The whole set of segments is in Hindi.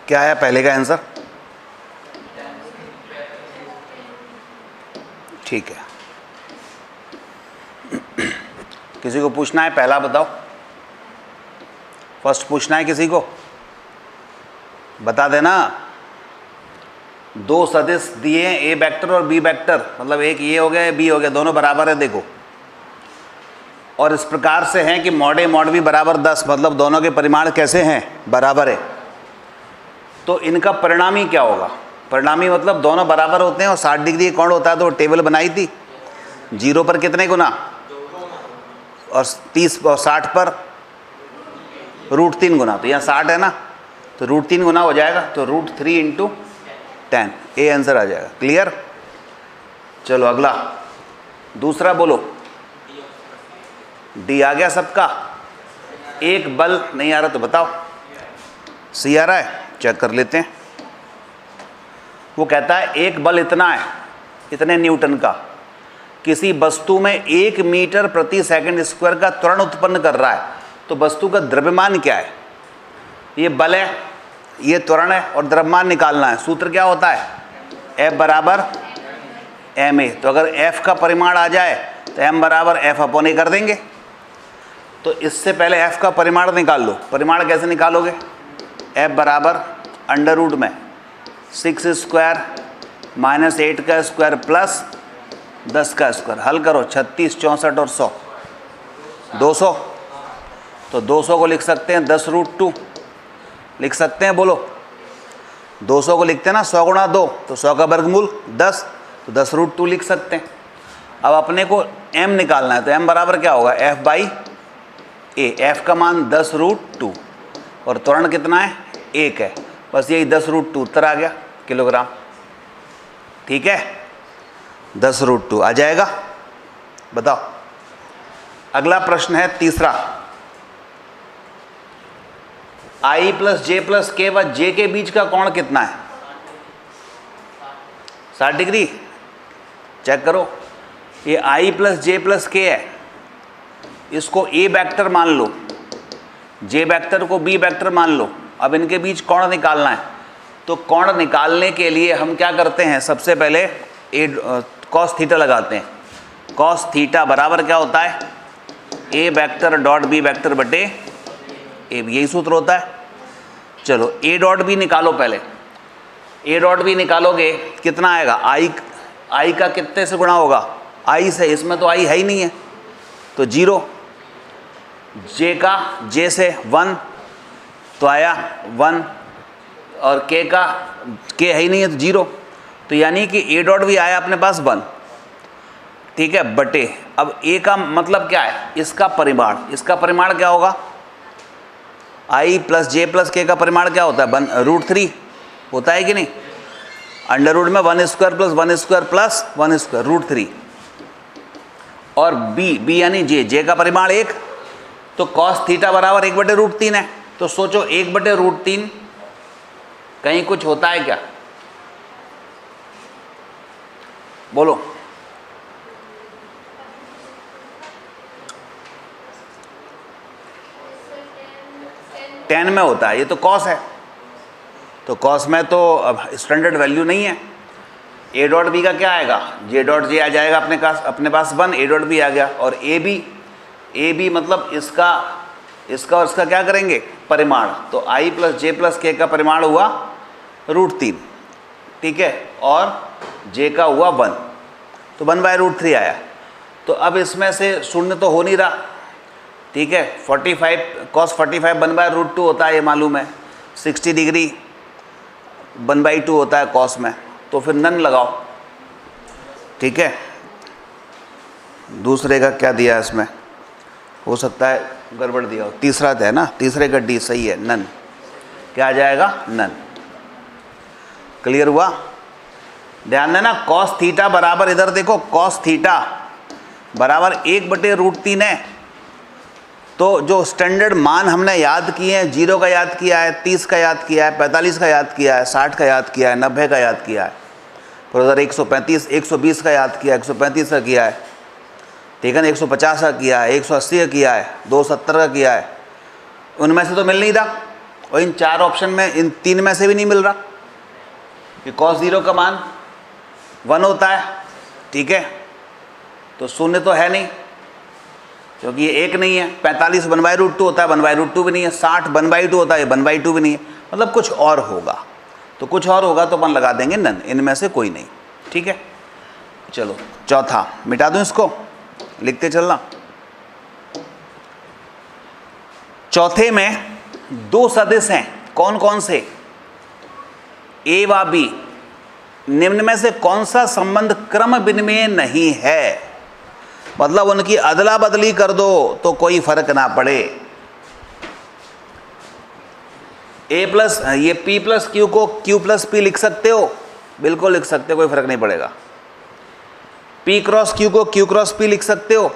क्या है पहले का आंसर? ठीक है, किसी को पूछना है? पहला बताओ, फर्स्ट पूछना है किसी को? बता देना। दो सदिश दिए हैं, ए वेक्टर और बी वेक्टर, मतलब एक ये हो गया बी हो गया, दोनों बराबर है देखो, और इस प्रकार से हैं कि मॉड ए मॉड बी बराबर 10, मतलब दोनों के परिमाण कैसे हैं? बराबर है। तो इनका परिणामी क्या होगा? परिणामी मतलब दोनों बराबर होते हैं और 60 डिग्री कोण होता है, तो टेबल बनाई थी। 0 पर कितने गुना और 30 और 60 पर √3 गुना, तो यहाँ 60 है ना, तो √3 गुना हो जाएगा, तो √3 × 10, ए आंसर आ जाएगा। क्लियर? चलो अगला, दूसरा बोलो। डी आ गया सबका। एक बल नहीं आ रहा तो बताओ। सी आ रहा है? चेक कर लेते हैं। वो कहता है एक बल इतना है, इतने न्यूटन का, किसी वस्तु में 1 मीटर प्रति सेकंड स्क्वायर का त्वरण उत्पन्न कर रहा है, तो वस्तु का द्रव्यमान क्या है? ये बल है, ये त्वरण है, और द्रव्यमान निकालना है। सूत्र क्या होता है? F बराबर ma। तो अगर F का परिमाण आ जाए तो m बराबर F/a कर देंगे। तो इससे पहले F का परिमाण निकाल लो। परिमाण कैसे निकालोगे? F बराबर √ में 6 स्क्वायर माइनस 8 का स्क्वायर प्लस 10 का स्क्वायर। हल करो, 36, 64 और 100, 200। तो 200 को लिख सकते हैं 10√2 लिख सकते हैं, बोलो। 200 को लिखते हैं ना 100 × 2, तो 100 का वर्गमूल 10, तो 10√2 लिख सकते हैं। अब अपने को m निकालना है, तो m बराबर क्या होगा? F/a। F का मान 10√2 और त्वरण कितना है? 1 है, बस यही 10√2 उत्तर आ गया किलोग्राम। ठीक है, 10√2 आ जाएगा। बताओ, अगला प्रश्न है तीसरा। I + J + K व J के बीच का कोण कितना है? 60 डिग्री। चेक करो, ये I + J + K है, इसको A वेक्टर मान लो, J वेक्टर को B वेक्टर मान लो। अब इनके बीच कोण निकालना है, तो कोण निकालने के लिए हम क्या करते हैं? सबसे पहले cos थीटा लगाते हैं। cos थीटा बराबर क्या होता है? A vector dot B vector बटे A, यही सूत्र होता है। चलो A डॉट B निकालो पहले। A डॉट B निकालोगे कितना आएगा? I का कितने से गुणा होगा? I से, इसमें तो I है ही नहीं है, तो 0। J का J से 1 तो आया 1, और K का K है ही नहीं है तो 0, तो यानी कि A डॉट B आया अपने पास 1। ठीक है, बटे अब A का मतलब क्या है? इसका परिमाण। इसका परिमाण क्या होगा? I + J + K का परिमाण क्या होता है? √3 होता है कि नहीं? √ में 1² + 1² + 1² √3, और B यानी J का परिमाण 1, तो cos थीटा बराबर 1/√3 है। तो सोचो 1/√3 कहीं कुछ होता है क्या? बोलो। tan में होता है, ये तो cos है, तो cos में तो अब स्टैंडर्ड वैल्यू नहीं है। A डॉट B का क्या आएगा? J डॉट J आ जाएगा अपने पास 1, A डॉट B आ गया, और A B मतलब इसका और इसका क्या करेंगे? परिमाण। तो I + J + K का परिमाण हुआ √3, ठीक है, और J का हुआ 1, तो 1/√3 आया। तो अब इसमें से शून्य तो हो नहीं रहा, ठीक है। 45 cos 45 1/√2 होता है, ये मालूम है। 60 डिग्री 1/2 होता है cos में, तो फिर नन लगाओ, ठीक है। दूसरे का क्या दिया है इसमें? हो सकता है गड़बड़ दिया हो। तीसरा है ना, तीसरे का डी सही है, नन। क्या आ जाएगा? नन। क्लियर हुआ? ध्यान देना, cos थीटा बराबर, इधर देखो, cos थीटा बराबर 1/√3 है। तो जो स्टैंडर्ड मान हमने याद किए हैं, 0 का याद किया है, 30 का याद किया है, 45 का याद किया है, 60 का याद किया है, 90 का याद किया है, फिर उधर 135 120 का याद किया है, 135 का किया है, ठीक है ना, 150 का किया है, 180 का किया है, 270 का किया है। उनमें से तो मिल नहीं रहा, और इन 4 ऑप्शन में इन 3 में से भी नहीं मिल रहा कि cos 0 का मान 1 होता है, ठीक है। तो शून्य तो है नहीं क्योंकि ये 1 नहीं है। 45 1/√2 होता है, 1/√2 भी नहीं है। 60 1/2 होता है, 1/2 भी नहीं है। मतलब कुछ और होगा, तो कुछ और होगा तो अपन लगा देंगे नन, इनमें से कोई नहीं, ठीक है। चलो चौथा मिटा दूं, इसको लिखते चलना। चौथे में 2 सदिश हैं, कौन कौन से? ए व बी, निम्न में से कौन सा संबंध क्रम विनिमय नहीं है? मतलब उनकी अदला बदली कर दो तो कोई फर्क ना पड़े। ए प्लस ये पी प्लस क्यू को क्यू प्लस पी लिख सकते हो, बिल्कुल लिख सकते हो, कोई फर्क नहीं पड़ेगा। पी क्रॉस क्यू को क्यू क्रॉस पी लिख सकते हो,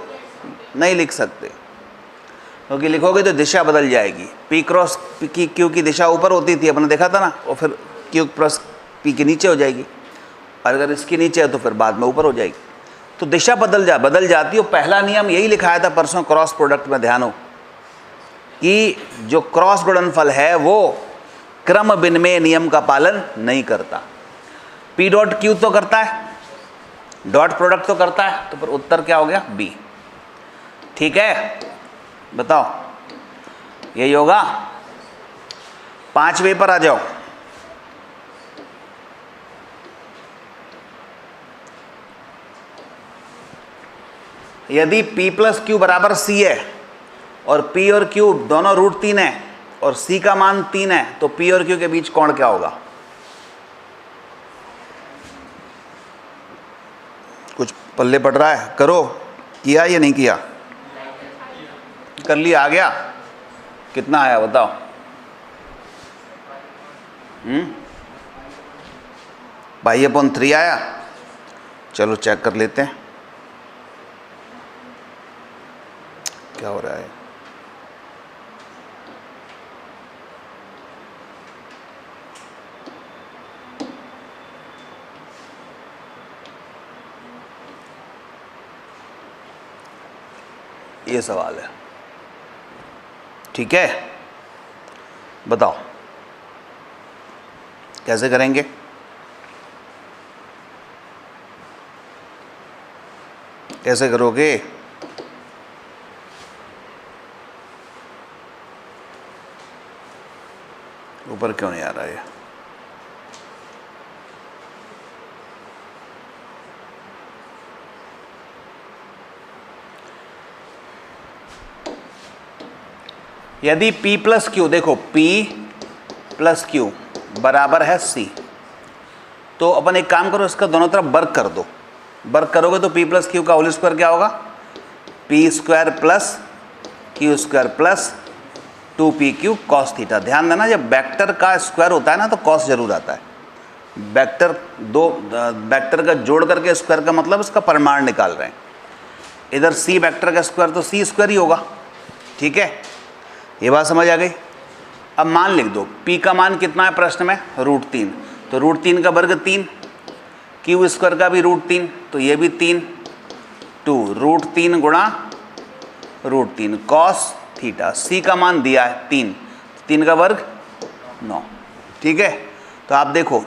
नहीं लिख सकते, क्योंकि लिखोगे तो दिशा बदल जाएगी। पी क्रॉस की क्यू की दिशा ऊपर होती थी, अपने देखा था ना, और फिर क्यू प्लस पी के नीचे हो जाएगी, और अगर इसके नीचे है तो फिर बाद में ऊपर हो जाएगी। तो दिशा बदल जाती है। पहला नियम यही लिखाया था परसों क्रॉस प्रोडक्ट में, ध्यान हो कि जो क्रॉस गुणनफल है वो क्रम विनिमय नियम का पालन नहीं करता। पी डॉट क्यू तो करता है, डॉट प्रोडक्ट तो करता है, तो फिर उत्तर क्या हो गया? बी, ठीक है। बताओ यही होगा। 5वें पर आ जाओ। यदि p प्लस क्यू बराबर c है और p और q दोनों √3 है और c का मान 3 है, तो p और q के बीच कोण क्या होगा? कुछ पल्ले पड़ रहा है? करो, किया या नहीं किया? कर लिया, आ गया? कितना आया बताओ? π/3 आया। चलो चेक कर लेते हैं क्या हो रहा है। ये सवाल है, ठीक है। बताओ कैसे करेंगे? कैसे करोगे? ऊपर क्यों नहीं आ रहा है? यदि P प्लस क्यू, देखो P प्लस क्यू बराबर है C, तो अपन एक काम करो, इसका दोनों तरफ वर्ग कर दो। वर्ग करोगे तो P प्लस क्यू का होल स्क्वायर क्या होगा? p² plus q² plus 2pq cos theta. ध्यान देना, जब वेक्टर का स्क्वायर होता है ना तो cos जरूर आता है। वेक्टर का जोड़ करके स्क्वायर का मतलब इसका परिमाण निकाल रहे हैं। इधर c वेक्टर का स्क्वायर तो c² ही होगा, ठीक है। ये बात समझ आ गई? अब मान लिख दो, p का मान कितना है प्रश्न में? √3, तो √3 का वर्ग 3, q² का भी √3, तो ये भी 3, 2 √3 गुणा √3 cos थीटा। c का मान दिया है 3, 3 का वर्ग 9, ठीक है। तो आप देखो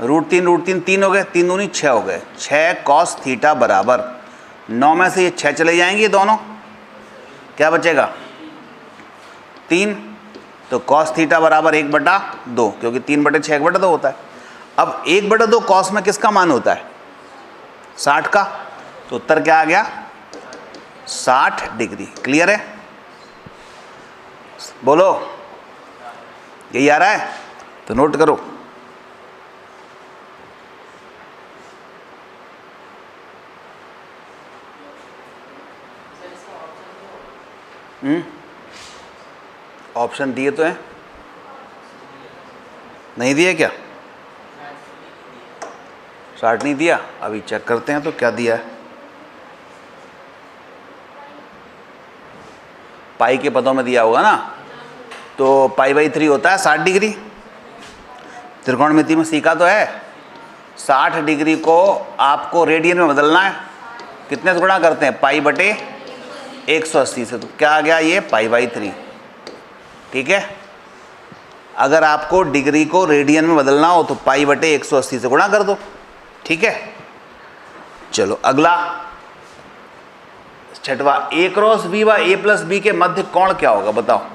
√3 3 हो गए, 3 दूनी 6 हो गए, 6 cos थीटा बराबर 9 में से ये 6 चले जाएंगे दोनों, क्या बचेगा? 3। तो cos थीटा बराबर 1/2, क्योंकि 3/6 1/2 होता है। अब 1/2 cos में किसका मान होता है? 60 का। तो उत्तर क्या आ गया? 60 डिग्री। क्लियर है? बोलो, यही आ रहा है? तो नोट करो। ऑप्शन दिए तो हैं, नहीं दिए क्या? 60 नहीं दिया? अभी चेक करते हैं तो क्या दिया है। पाई के पदों में दिया होगा ना, तो π/3 होता है 60 डिग्री। त्रिकोणमिति में सीखा तो है। 60 डिग्री को आपको रेडियन में बदलना है। कितने से गुणा करते हैं? π/180 से। तो क्या आ गया ये? π/3, ठीक है। अगर आपको डिग्री को रेडियन में बदलना हो तो पाई बटे 180 से गुणा कर दो, ठीक है। चलो अगला छठवा, ए क्रॉस बी व ए प्लस बी के मध्य कोण क्या होगा बताओ।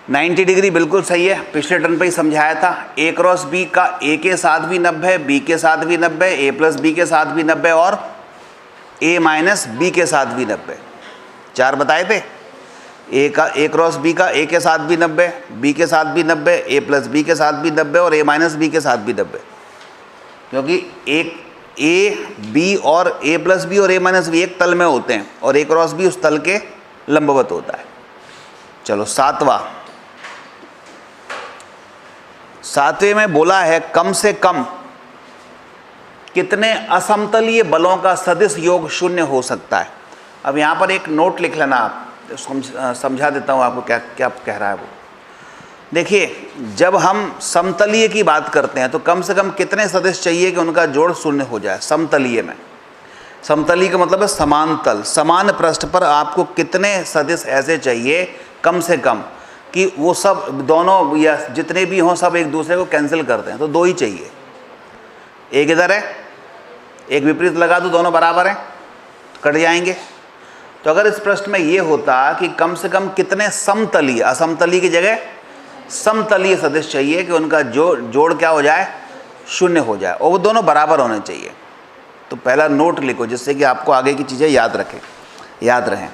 नाइन्टी डिग्री बिल्कुल सही है, पिछले टर्न पे ही समझाया था। ए क्रॉस बी का ए के साथ भी 90, बी के साथ भी 90, ए प्लस बी के साथ भी 90 और ए माइनस बी के साथ भी 90, 4 बताए थे। ए का ए क्रॉस बी का ए के साथ भी 90, बी के साथ भी 90, ए प्लस बी के साथ भी 90 और ए माइनस बी के साथ भी 90, क्योंकि एक ए बी और ए प्लस बी और ए माइनस बी एक तल में होते हैं और ए क्रॉस बी उस तल के लंबवत होता है। चलो सातवें में बोला है कम से कम कितने असमतलीय बलों का सदिश योग शून्य हो सकता है। अब यहाँ पर एक नोट लिख लेना, आप समझा देता हूँ आपको क्या क्या कह रहा है वो। देखिए, जब हम समतलीय की बात करते हैं तो कम से कम कितने सदिश चाहिए कि उनका जोड़ शून्य हो जाए। समतलीय में, समतलीय का मतलब है समान तल, समान पृष्ठ पर आपको कितने सदिश ऐसे चाहिए कम से कम कि वो सब दोनों या जितने भी हों सब एक दूसरे को कैंसिल करते हैं। तो 2 ही चाहिए, एक इधर है एक विपरीत लगा दो, दोनों बराबर हैं तो कट जाएंगे। तो अगर इस प्रश्न में ये होता कि कम से कम कितने समतलीय, असमतलीय की जगह समतलीय सदिश चाहिए कि उनका जोड़ क्या हो जाए, शून्य हो जाए और वो दोनों बराबर होने चाहिए। तो पहला नोट लिखो जिससे कि आपको आगे की चीज़ें याद रहें।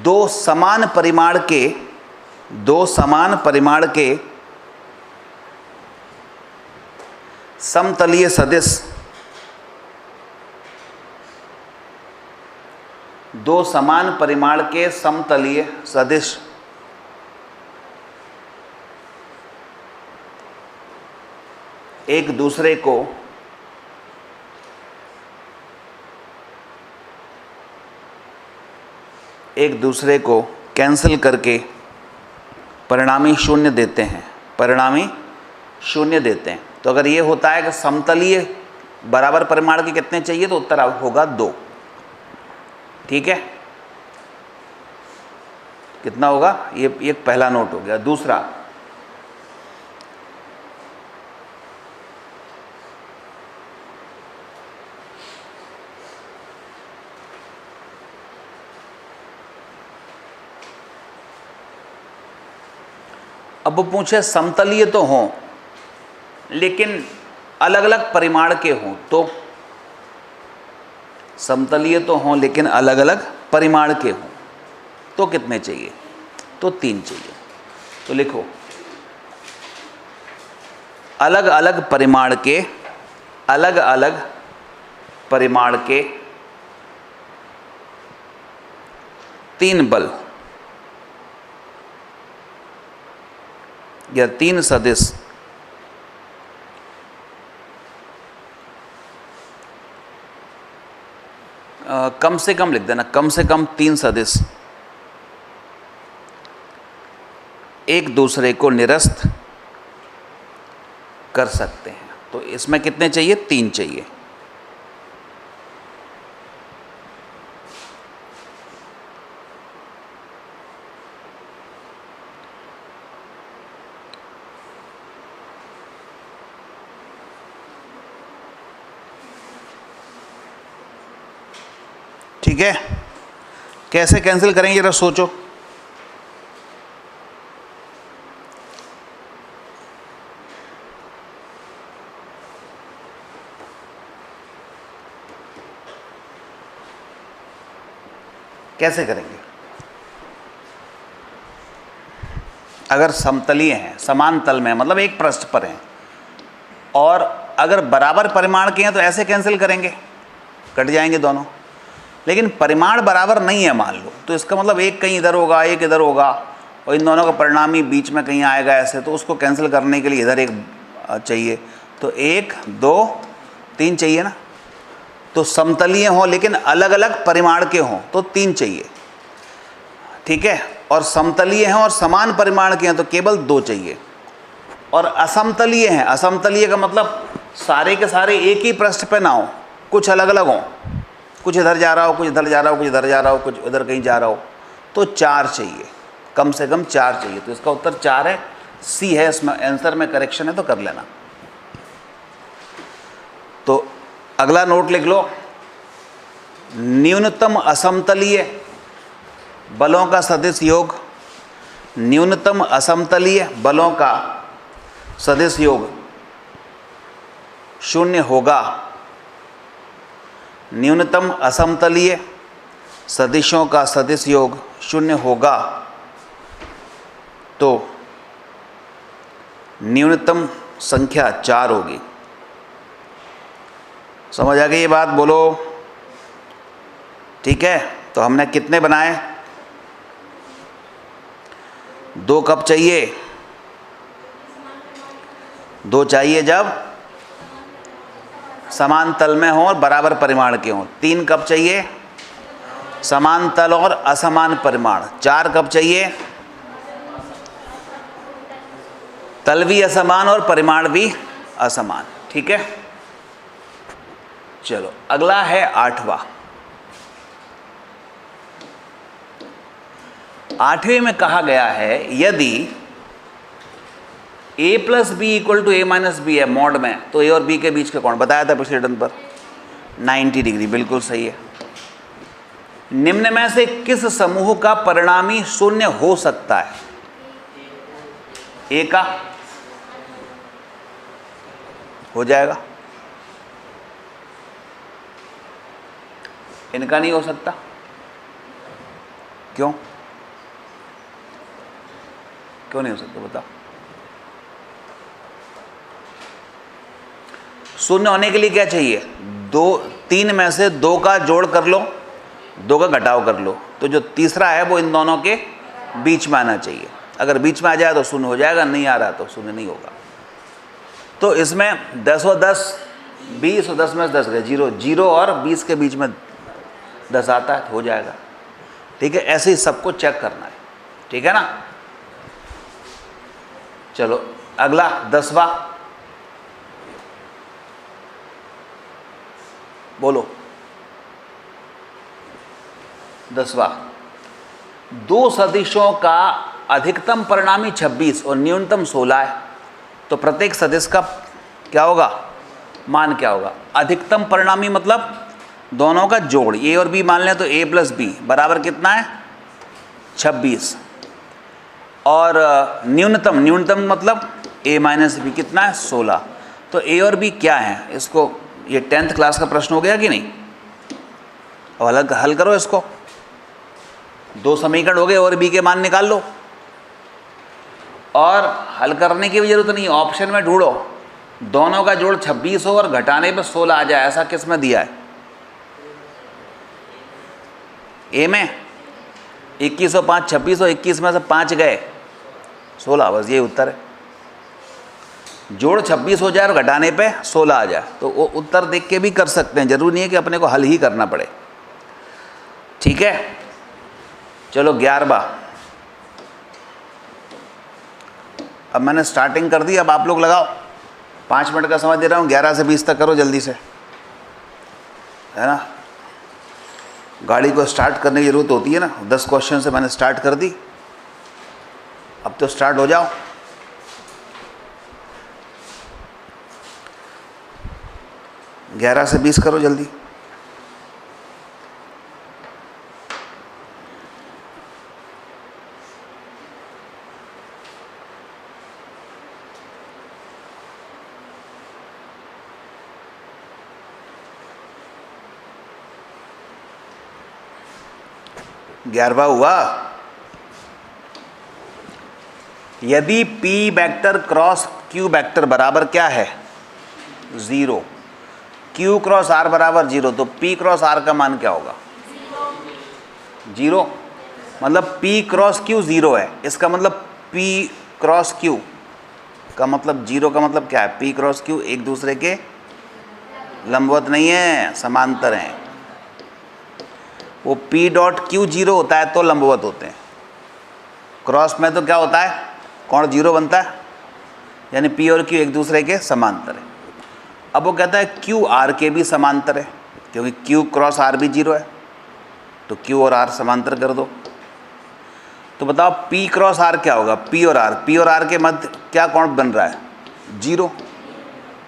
2 समान परिमाण के समतलीय सदिश, 2 समान परिमाण के समतलीय सदिश एक दूसरे को कैंसिल करके परिणामी शून्य देते हैं, तो अगर ये होता है कि समतलीय बराबर परिमाण के कितने चाहिए तो उत्तर होगा 2, ठीक है। कितना होगा, ये एक पहला नोट हो गया। दूसरा, अब वो पूछे समतलीय तो हों लेकिन अलग अलग परिमाण के हों, तो समतलीय तो हों लेकिन अलग अलग परिमाण के हों तो कितने चाहिए, तो 3 चाहिए। तो लिखो अलग अलग परिमाण के 3 बल या 3 सदिश कम से कम लिख देना, कम से कम 3 सदिश एक दूसरे को निरस्त कर सकते हैं। तो इसमें कितने चाहिए, 3 चाहिए। ठीक है, कैसे कैंसिल करेंगे जरा सोचो। कैसे करेंगे, अगर समतलीय हैं, समान तल में मतलब एक पृष्ठ पर हैं और अगर बराबर परिमाण के हैं तो ऐसे कैंसिल करेंगे, कट जाएंगे दोनों। लेकिन परिमाण बराबर नहीं है मान लो, तो इसका मतलब एक कहीं इधर होगा एक इधर होगा और इन दोनों का परिणामी बीच में कहीं आएगा ऐसे, तो उसको कैंसिल करने के लिए इधर एक चाहिए। तो 1 2 3 चाहिए ना। तो समतलीय हों लेकिन अलग अलग परिमाण के हों तो 3 चाहिए, ठीक है। और समतलीय हैं और समान परिमाण के हैं तो केवल 2 चाहिए। और असमतलीय हैं, असमतलीय का मतलब सारे के सारे एक ही पृष्ठ पे ना हो, कुछ अलग अलग हों, कुछ इधर जा रहा हो, कुछ इधर जा रहा हो, कुछ इधर जा रहा हो, कुछ उधर कहीं जा रहा हो, तो 4 चाहिए, कम से कम 4 चाहिए। तो इसका उत्तर 4 है, सी है, इसमें आंसर में करेक्शन है तो कर लेना। तो अगला नोट लिख लो, न्यूनतम असमतलीय बलों का सदिश योग, न्यूनतम असमतलीय बलों का सदिश योग 0 होगा। न्यूनतम असमतलीय सदिशों का सदिश योग 0 होगा तो न्यूनतम संख्या 4 होगी। समझ आ गई ये बात? बोलो। ठीक है, तो हमने कितने बनाए? 2 कब चाहिए? 2 चाहिए जब समान तल में हो और बराबर परिमाण के हों। 3 कब चाहिए? समान तल और असमान परिमाण। 4 कब चाहिए? तल भी असमान और परिमाण भी असमान। ठीक है, चलो अगला है 8वां। 8वें में कहा गया है यदि a plus B equal to a minus B है मॉड में, तो a और b के बीच का कोण बताया था पिछले टर्न पर 90 डिग्री। बिल्कुल सही है। निम्न में से किस समूह का परिणामी 0 हो सकता है? a का हो जाएगा, इनका नहीं हो सकता। क्यों क्यों नहीं हो सकता बताओ? 0 होने के लिए क्या चाहिए? 3 में से 2 का जोड़ कर लो, 2 का घटाव कर लो, तो जो तीसरा है वो इन दोनों के बीच में आना चाहिए। अगर बीच में आ जाए तो 0 हो जाएगा, नहीं आ रहा तो 0 नहीं होगा। तो इसमें 10 और 10 20 और 10 में से 10 गए 0, 0 और 20 के बीच में 10 आता है तो हो जाएगा। ठीक है, ऐसे ही सबको चेक करना है। ठीक है ना? चलो अगला 10वां बोलो। 10वां, 2 सदिशों का अधिकतम परिणामी 26 और न्यूनतम 16 है, तो प्रत्येक सदिश का क्या होगा? मान क्या होगा? अधिकतम परिणामी मतलब दोनों का जोड़, a और b मान लें तो a प्लस बी बराबर कितना है? 26। और न्यूनतम मतलब a माइनस बी कितना है? 16। तो a और b क्या है? इसको ये 10th क्लास का प्रश्न हो गया कि नहीं? अब हल करो इसको। 2 समीकरण हो गए, और b के मान निकाल लो। और हल करने की भी जरूरत नहीं, ऑप्शन में ढूंढो दोनों का जोड़ 26 हो और घटाने पे 16 आ जाए। ऐसा किस में दिया है? ए में 21 और 5 26 और 21 में से 5 गए 16, बस ये उत्तर है। जोड़ 26 हो जाए और घटाने पे 16 आ जाए, तो वो उत्तर देख के भी कर सकते हैं, जरूरी नहीं है कि अपने को हल ही करना पड़े। ठीक है, चलो 11वां। अब मैंने स्टार्टिंग कर दी, अब आप लोग लगाओ। 5 मिनट का समय दे रहा हूँ, 11 से 20 तक करो जल्दी से, है ना? गाड़ी को स्टार्ट करने की जरूरत होती है ना। 10 क्वेश्चन से मैंने स्टार्ट कर दी, अब तो स्टार्ट हो जाओ। ग्यारह से 20 करो जल्दी। ग्यारहवां हुआ। यदि P vector cross Q vector बराबर क्या है? 0। Q क्रॉस R बराबर 0, तो P क्रॉस R का मान क्या होगा? 0। मतलब P क्रॉस Q 0 है, इसका मतलब P क्रॉस Q का मतलब 0 का मतलब क्या है? P क्रॉस Q एक दूसरे के लंबवत नहीं है, समांतर हैं। वो P डॉट Q 0 होता है तो लंबवत होते हैं। क्रॉस में तो क्या होता है? कोण 0 बनता है, यानी P और Q एक दूसरे के समांतर है। अब वो कहता है Q R के भी समांतर है, क्योंकि Q क्रॉस R भी 0 है, तो Q और R समांतर कर दो। तो बताओ P क्रॉस R क्या होगा? P और R के मध्य क्या कोण बन रहा है? 0,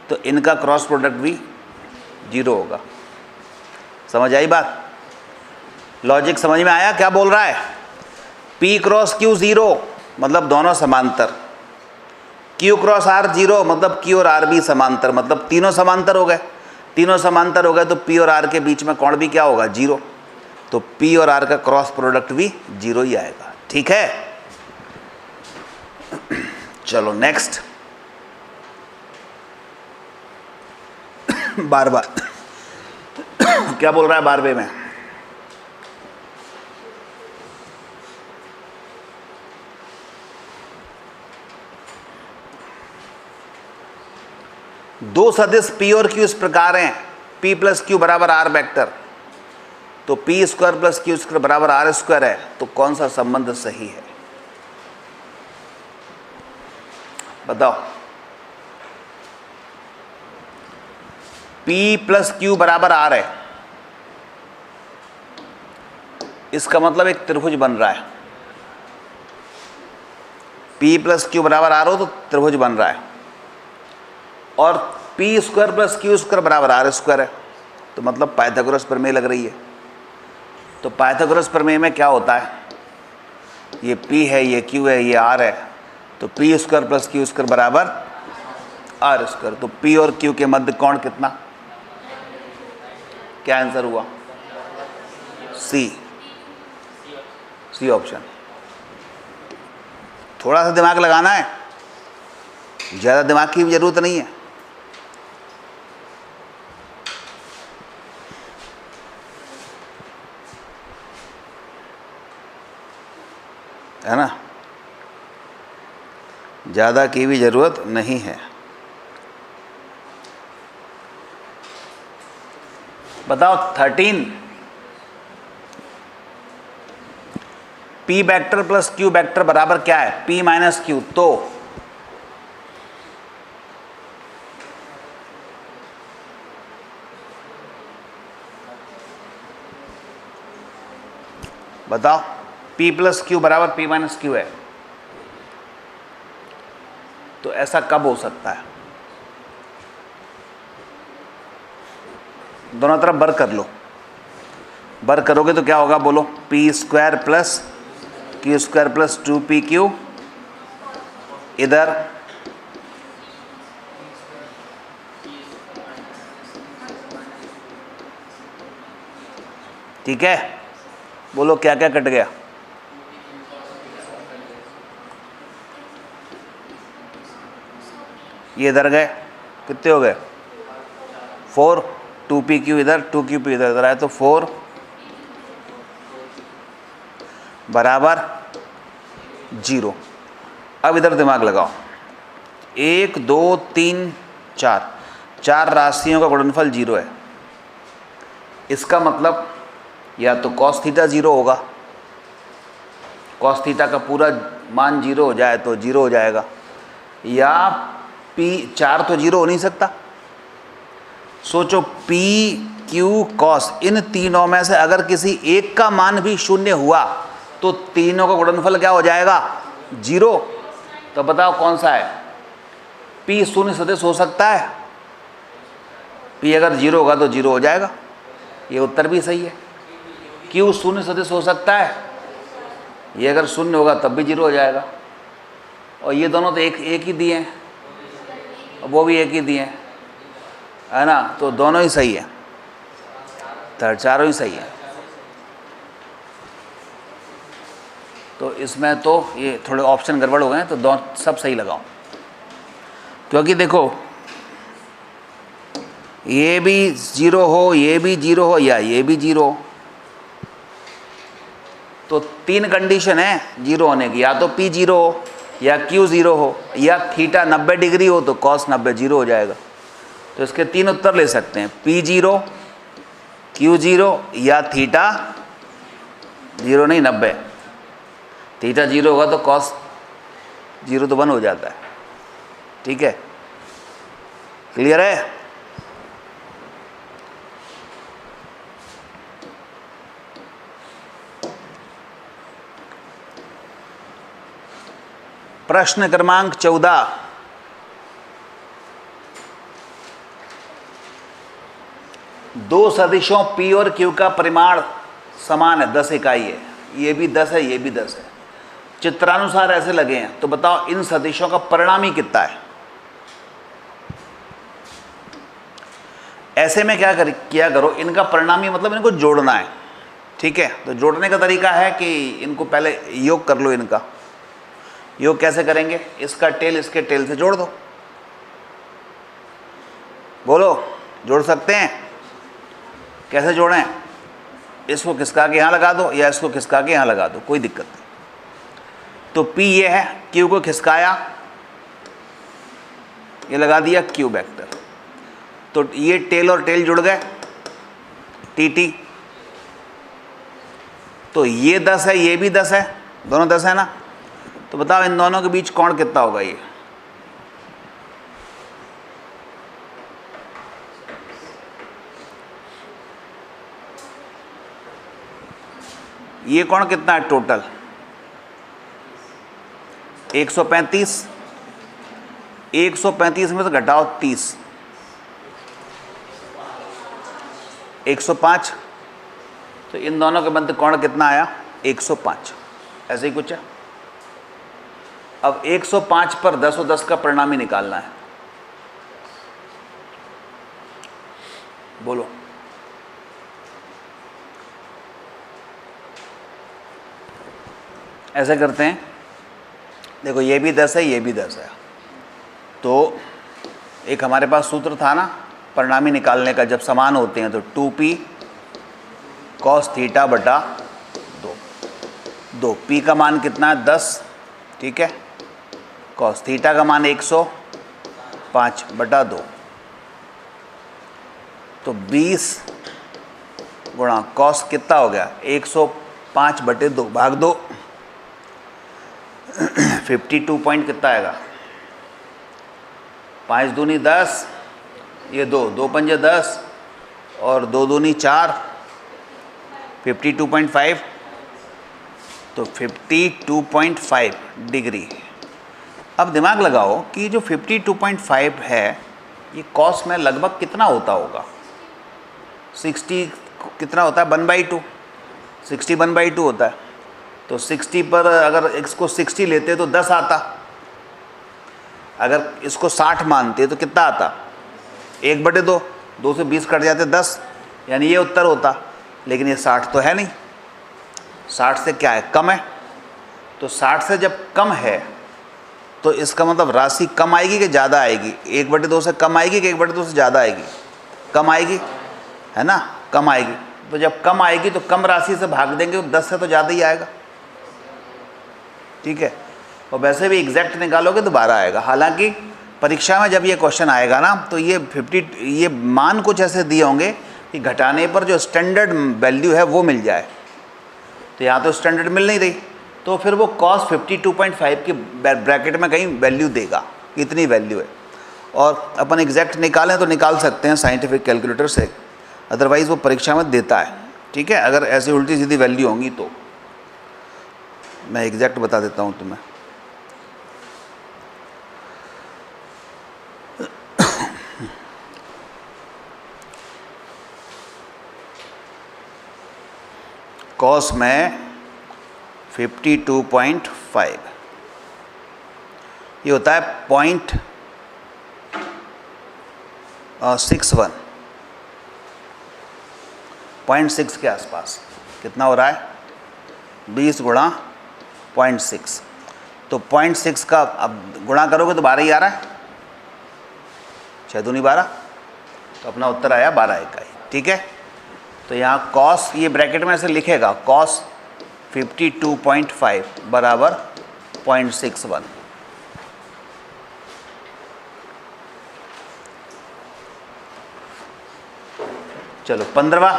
तो इनका क्रॉस प्रोडक्ट भी 0 होगा। समझ आई बात? लॉजिक समझ में आया क्या बोल रहा है? P क्रॉस Q 0 मतलब दोनों समांतर, Q क्रॉस R 0 मतलब Q और R भी समांतर, मतलब तीनों समांतर हो गए। तीनों समांतर हो गए तो P और R के बीच में कोण भी क्या होगा? 0, तो P और R का क्रॉस प्रोडक्ट भी 0 ही आएगा। ठीक है, चलो नेक्स्ट। बार क्या बोल रहा है 12वें में? दो सदिश P और Q इस प्रकार हैं, P प्लस Q बराबर R वेक्टर, तो P square plus Q square बराबर R स्क्वायर है, तो कौन सा संबंध सही है? बताओ। P प्लस Q बराबर R है, इसका मतलब एक त्रिभुज बन रहा है। P प्लस Q बराबर R हो तो त्रिभुज बन रहा है, और P square plus Q square बराबर R स्क्वायर है, तो मतलब पाइथागोरस प्रमेय लग रही है। तो पाइथागोरस प्रमेय में क्या होता है? ये P है, ये Q है, ये R है, तो P square plus Q square बराबर R स्क्वायर, तो P और Q के मध्य कोण कितना? क्या आंसर हुआ? C option. थोड़ा सा दिमाग लगाना है, ज़्यादा दिमाग की भी जरूरत नहीं है। है ना, ज़्यादा की भी जरूरत नहीं है। बताओ 13 P vector plus Q vector बराबर क्या है? P माइनस Q, तो बताओ। P प्लस Q बराबर P माइनस Q है, तो ऐसा कब हो सकता है? दोनों तरफ वर्ग कर लो, वर्ग करोगे तो क्या होगा बोलो? P square plus Q square plus 2PQ, इधर ठीक है, बोलो क्या क्या कट गया? ये इधर गए, कितने हो गए? 4, 2PQ इधर, 2QP इधर आए, तो 4 बराबर 0। अब इधर दिमाग लगाओ, 1 2 3 4, 4 राशियों का गुणनफल 0 है। इसका मतलब या तो cos थीटा 0 होगा, cos थीटा का पूरा मान 0 हो जाए तो 0 हो जाएगा, या P4 तो 0 हो नहीं सकता। सोचो P Q cos, इन तीनों में से अगर किसी एक का मान भी 0 हुआ तो तीनों का गुणनफल क्या हो जाएगा? 0। तो बताओ कौन सा है? P शून्य सदिश हो सकता है, P अगर 0 होगा तो 0 हो जाएगा, ये उत्तर भी सही है। Q शून्य सदिश हो सकता है, ये अगर 0 होगा तब भी 0 हो जाएगा, और ये दोनों तो एक ही दिए हैं, वो भी एक ही दिए हैं, है ना, तो दोनों ही सही है, चारों ही सही है। तो इसमें तो ये थोड़े ऑप्शन गड़बड़ हो गए हैं, तो दोनों सब सही लगाओ, क्योंकि देखो ये भी 0 हो, ये भी 0 हो, या ये भी 0 हो, तो 3 कंडीशन है 0 होने की, या तो P 0 हो, या Q 0 हो, या थीटा 90 डिग्री हो तो cos 90 0 हो जाएगा। तो इसके 3 उत्तर ले सकते हैं, P 0, Q 0, या थीटा 0 नहीं 90। थीटा 0 होगा तो cos 0 तो 1 हो जाता है। ठीक है, क्लियर है? प्रश्न क्रमांक 14, दो सदिशों P और Q का परिमाण समान है, 10 इकाई है, ये भी 10 है, ये भी 10 है, चित्रानुसार ऐसे लगे हैं, तो बताओ इन सदिशों का परिणामी कितना है। ऐसे में क्या किया करो, इनका परिणामी मतलब इनको जोड़ना है, ठीक है। तो जोड़ने का तरीका है कि इनको पहले योग कर लो। इनका योग कैसे करेंगे, इसका टेल इसके टेल से जोड़ दो। बोलो, जोड़ सकते हैं? कैसे जोड़ें? इसको खिसका के यहाँ लगा दो या इसको खिसका के यहाँ लगा दो, कोई दिक्कत नहीं। तो P ये है, Q को खिसकाया, ये लगा दिया Q वेक्टर, तो ये टेल और टेल जुड़ गए, TT। तो ये 10 है, ये भी 10 है, दोनों 10 है ना। तो बताओ इन दोनों के बीच कोण कितना होगा। ये कोण कितना है टोटल? 135। 135 में से घटाओ 30, 105। तो इन दोनों के मध्य कोण कितना आया? 105। ऐसे ही कुछ है। अब 105 पर 10 और 10 का परिणामी निकालना है। बोलो। ऐसे करते हैं, देखो ये भी 10 है, ये भी 10 है, तो एक हमारे पास सूत्र था ना परिणामी निकालने का, जब समान होते हैं तो 2p cos थीटा बटा 2। p का मान कितना है? 10, ठीक है। cos थीटा का मान 105 बटा 2, तो 20 गुणा cos कितना हो गया? 105 बटे 2 भाग 2, 52 पॉइंट कितना आएगा? 5 दूनी 10, ये 2, 2 पंजे 10 और 2 दूनी 4, 52.5। तो 52.5 डिग्री। अब दिमाग लगाओ कि जो 52.5 है ये कॉस में लगभग कितना होता होगा? 60 कितना होता है? 1/2। 60 1/2 होता है। तो 60 पर अगर इसको 60 लेते तो 10 आता, अगर इसको 60 मानते तो कितना आता? 1/2। 2 से 20 कट जाते 10, यानी ये उत्तर होता। लेकिन ये 60 तो है नहीं, 60 से क्या है? कम है। तो 60 से जब कम है तो इसका मतलब राशि कम आएगी कि ज़्यादा आएगी? 1/2 से कम आएगी कि 1/2 से ज़्यादा आएगी? कम आएगी, है ना, कम आएगी। तो जब कम आएगी तो कम राशि से भाग देंगे तो 10 से तो ज़्यादा ही आएगा, ठीक है। और वैसे भी एग्जैक्ट निकालोगे तो 12 आएगा। हालांकि परीक्षा में जब ये क्वेश्चन आएगा ना तो ये मान कुछ ऐसे दिए होंगे कि घटाने पर जो स्टैंडर्ड वैल्यू है वो मिल जाए, तो यहाँ तो स्टैंडर्ड मिल नहीं रही, तो फिर वो cos 52.5 की ब्रैकेट में कहीं वैल्यू देगा, इतनी वैल्यू है। और अपन एग्जैक्ट निकालें तो निकाल सकते हैं साइंटिफिक कैलकुलेटर से, अदरवाइज़ वो परीक्षा में देता है, ठीक है। अगर ऐसी उल्टी सीधी वैल्यू होंगी तो मैं एग्जैक्ट बता देता हूँ तुम्हें। कॉस में 52.5 ये होता है 0.61, 0.6 के आसपास। कितना हो रहा है? 20 गुणा 0.6, तो 0.6 का अब गुणा करोगे तो 12 ही आ रहा है, 6 दूनी 12, तो अपना उत्तर आया 12 इकाई, ठीक है। तो यहाँ कॉस, ये ब्रैकेट में ऐसे लिखेगा, कॉस 52.5 बराबर 0.61। चलो 15वां,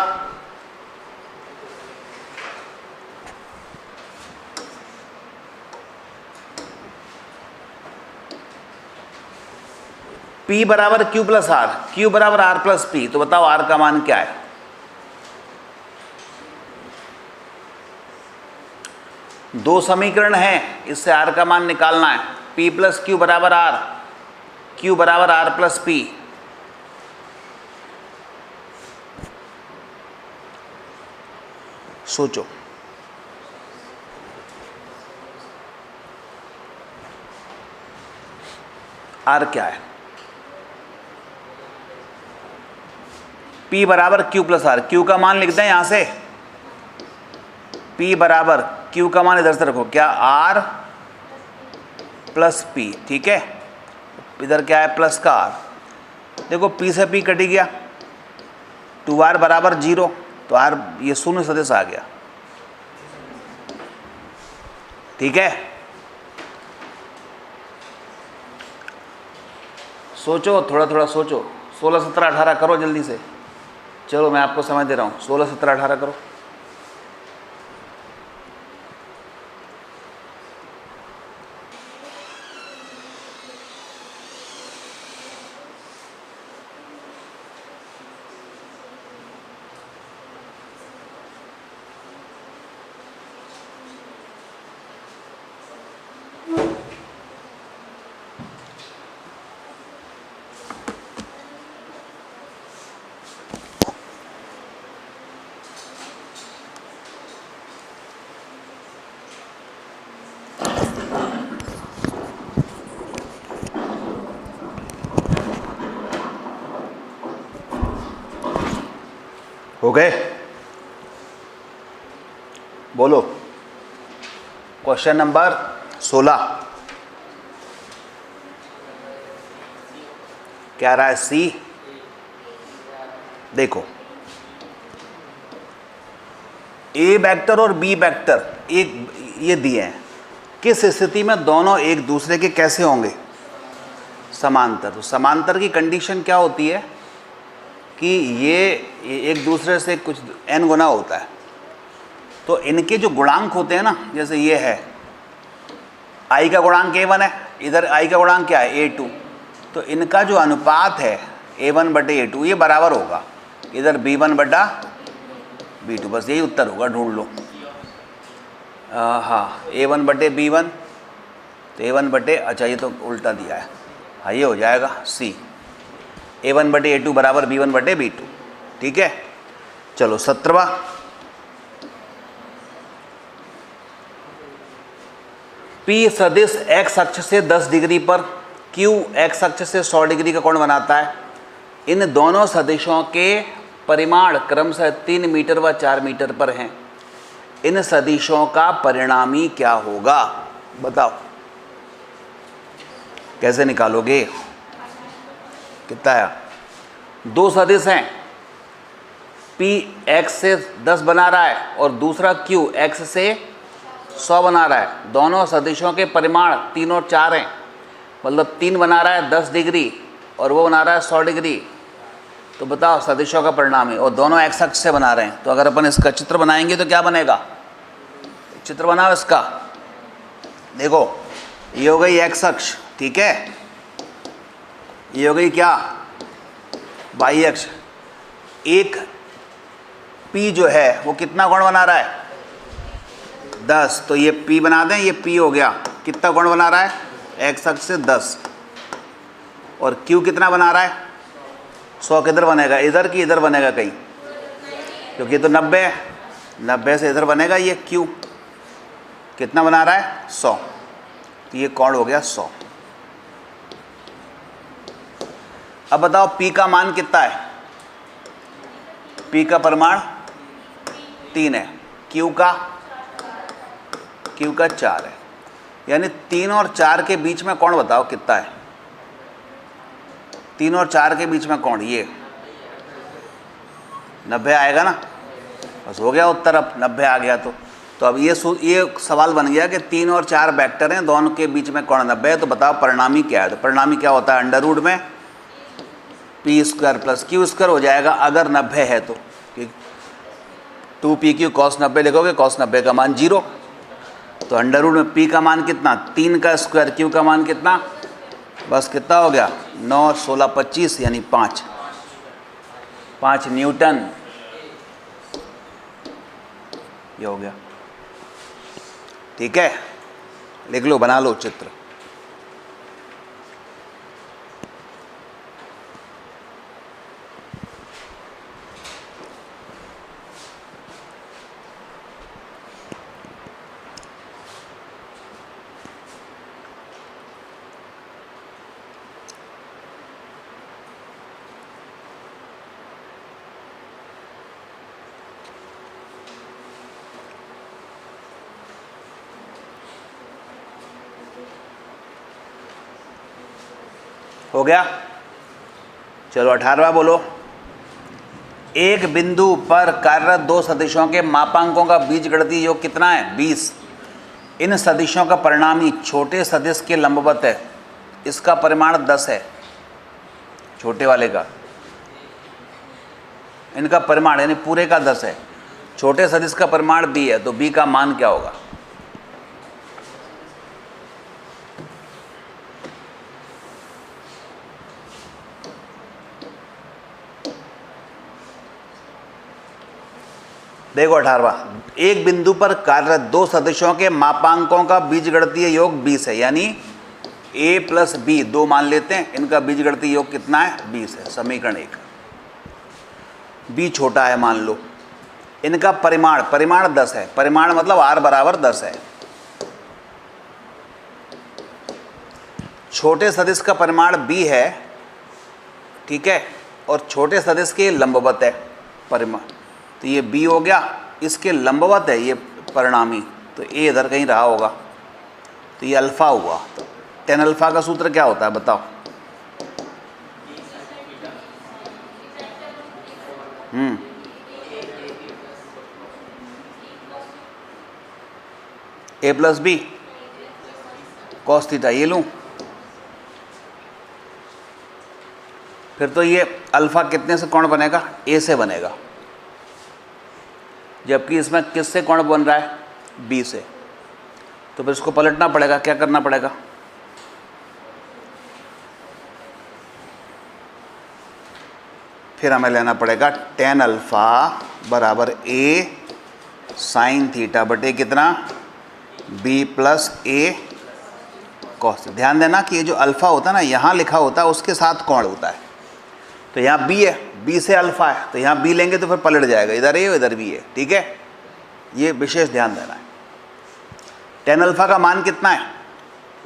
P बराबर Q प्लस R, Q बराबर R प्लस P। तो बताओ R का मान क्या है? दो समीकरण हैं, इससे R का मान निकालना है। P प्लस क्यू बराबर आर, क्यू बराबर आर प्लस पी। सोचो, आर क्या है? P बराबर क्यू प्लस आर, क्यू का मान लिखते हैं यहां से, P बराबर क्यू का मान इधर से रखो, क्या आर प्लस पी, ठीक है। इधर क्या है? प्लस का आर। देखो P से P कटी गया, 2r बराबर 0, तो r ये शून्य सदिश आ गया, ठीक है। सोचो, थोड़ा थोड़ा सोचो। 16, 17, 18 करो जल्दी से। चलो मैं आपको समय दे रहा हूँ, 16, 17, 18 करो। हो गए? बोलो। क्वेश्चन नंबर 16 क्या रहा है? सी। देखो, ए वेक्टर और बी वेक्टर एक ये दिए हैं, किस स्थिति में दोनों एक दूसरे के कैसे होंगे? समांतर। तो समांतर की कंडीशन क्या होती है कि ये एक दूसरे से कुछ n गुना होता है, तो इनके जो गुणांक होते हैं ना, जैसे ये है i का गुणांक a1 है, इधर i का गुणांक क्या है? a2, तो इनका जो अनुपात है a1 बटे a2 ये बराबर होगा इधर b1 बटा b2। बस यही उत्तर होगा, ढूंढ लो। हाँ, a1 बटे b1, तो a1 बटे, अच्छा ये तो उल्टा दिया है, हाँ ये हो जाएगा c, a1 बटे a2 बराबर b1 बटे b2, ठीक है। चलो 17वां, P सदिश x अक्ष से 10 डिग्री पर Q x अक्ष से 100 डिग्री का कोण बनाता है। इन दोनों सदिशों के परिमाण क्रमशः 3 मीटर व 4 मीटर पर हैं। इन सदिशों का परिणामी क्या होगा? बताओ, कैसे निकालोगे? कितना आया? दो सदिश हैं, P x से 10 बना रहा है और दूसरा Q x से 100 बना रहा है। दोनों सदिशों के परिमाण 3 और 4 हैं, मतलब 3 बना रहा है 10 डिग्री और वो बना रहा है 100 डिग्री। तो बताओ सदिशों का परिणाम है, और दोनों एक्स अक्ष से बना रहे हैं। तो अगर अपन इसका चित्र बनाएंगे तो क्या बनेगा? चित्र बनाओ इसका। देखो, ये हो गई एक्स अक्ष, ठीक है, ये हो गई क्या? वाई अक्ष। एक P जो है वो कितना कोण बना रहा है? 10, तो ये P बना दें, ये P हो गया, कितना कोण बना रहा है? एक्स अक्ष से 10। और Q कितना बना रहा है? 100 किधर बनेगा? इधर की इधर बनेगा कहीं, क्योंकि तो 90 है, 90 से इधर बनेगा। ये Q कितना बना रहा है? 100, तो ये कोण हो गया 100। अब बताओ P का मान कितना है? P का परिमाण 3 है, Q का 4 है, यानी 3 और 4 के बीच में कोण बताओ कितना है? 3 और 4 के बीच में कोण ये 90 आएगा ना। बस हो गया उत्तर, अब 90 आ गया तो अब ये सवाल बन गया कि 3 और 4 वेक्टर हैं, दोनों के बीच में कोण 90 है। तो बताओ परिणामी क्या है? तो परिणामी क्या होता है? अंडर रूट में p² प्लस q² हो जाएगा अगर 90 है तो। 2pq cos 90 लिखोगे, cos 90 का मान 0, तो अंडर रूट में p का मान कितना? 3 का स्क्वायर, q का मान कितना? बस कितना हो गया? 9, 16, 25 यानी 5 न्यूटन। ये हो गया, ठीक है। लिख लो, बना लो चित्र। हो गया। चलो 18वां बोलो। एक बिंदु पर कार्यरत दो सदिशों के मापांकों का बीजगणितीय योग कितना है? 20। इन सदिशों का परिणामी छोटे सदिश के लंबवत है, इसका परिमाण 10 है। छोटे वाले का, इनका परिमाण यानी पूरे का 10 है। छोटे सदिश का परिमाण b है, तो b का मान क्या होगा? देखो 18वां। एक बिंदु पर कार्यरत दो सदिशों के मापांकों का बीजगणितीय योग 20 है, यानी a प्लस b दो मान लेते हैं, इनका बीजगणितीय योग कितना है? 20 है। समीकरण 1। b छोटा है मान लो, इनका परिमाण 10 है। परिमाण मतलब r बराबर 10 है। छोटे सदिश का परिमाण b है, ठीक है, और छोटे सदिश के लंबवत है परिमाण, तो ये b हो गया। इसके लंबवत है ये परिणामी, तो a इधर कहीं रहा होगा, तो ये अल्फा हुआ। तो tan अल्फा का सूत्र क्या होता है बताओ? a plus B cos theta, ये लूँ? फिर तो ये अल्फा कितने से कोण बनेगा? a से बनेगा, जबकि इसमें किससे कोण बन रहा है? b से। तो फिर इसको पलटना पड़ेगा। क्या करना पड़ेगा? फिर हमें लेना पड़ेगा tan अल्फा बराबर a साइन थीटा बटे कितना? b plus a cos. ध्यान देना कि ये जो अल्फा होता है ना, यहाँ लिखा होता है उसके साथ कोण होता है। तो यहाँ b है, b से अल्फा है, तो यहाँ b लेंगे तो फिर पलट जाएगा, इधर a इधर b है, ठीक है। ये विशेष ध्यान देना है। tan अल्फा का मान कितना है?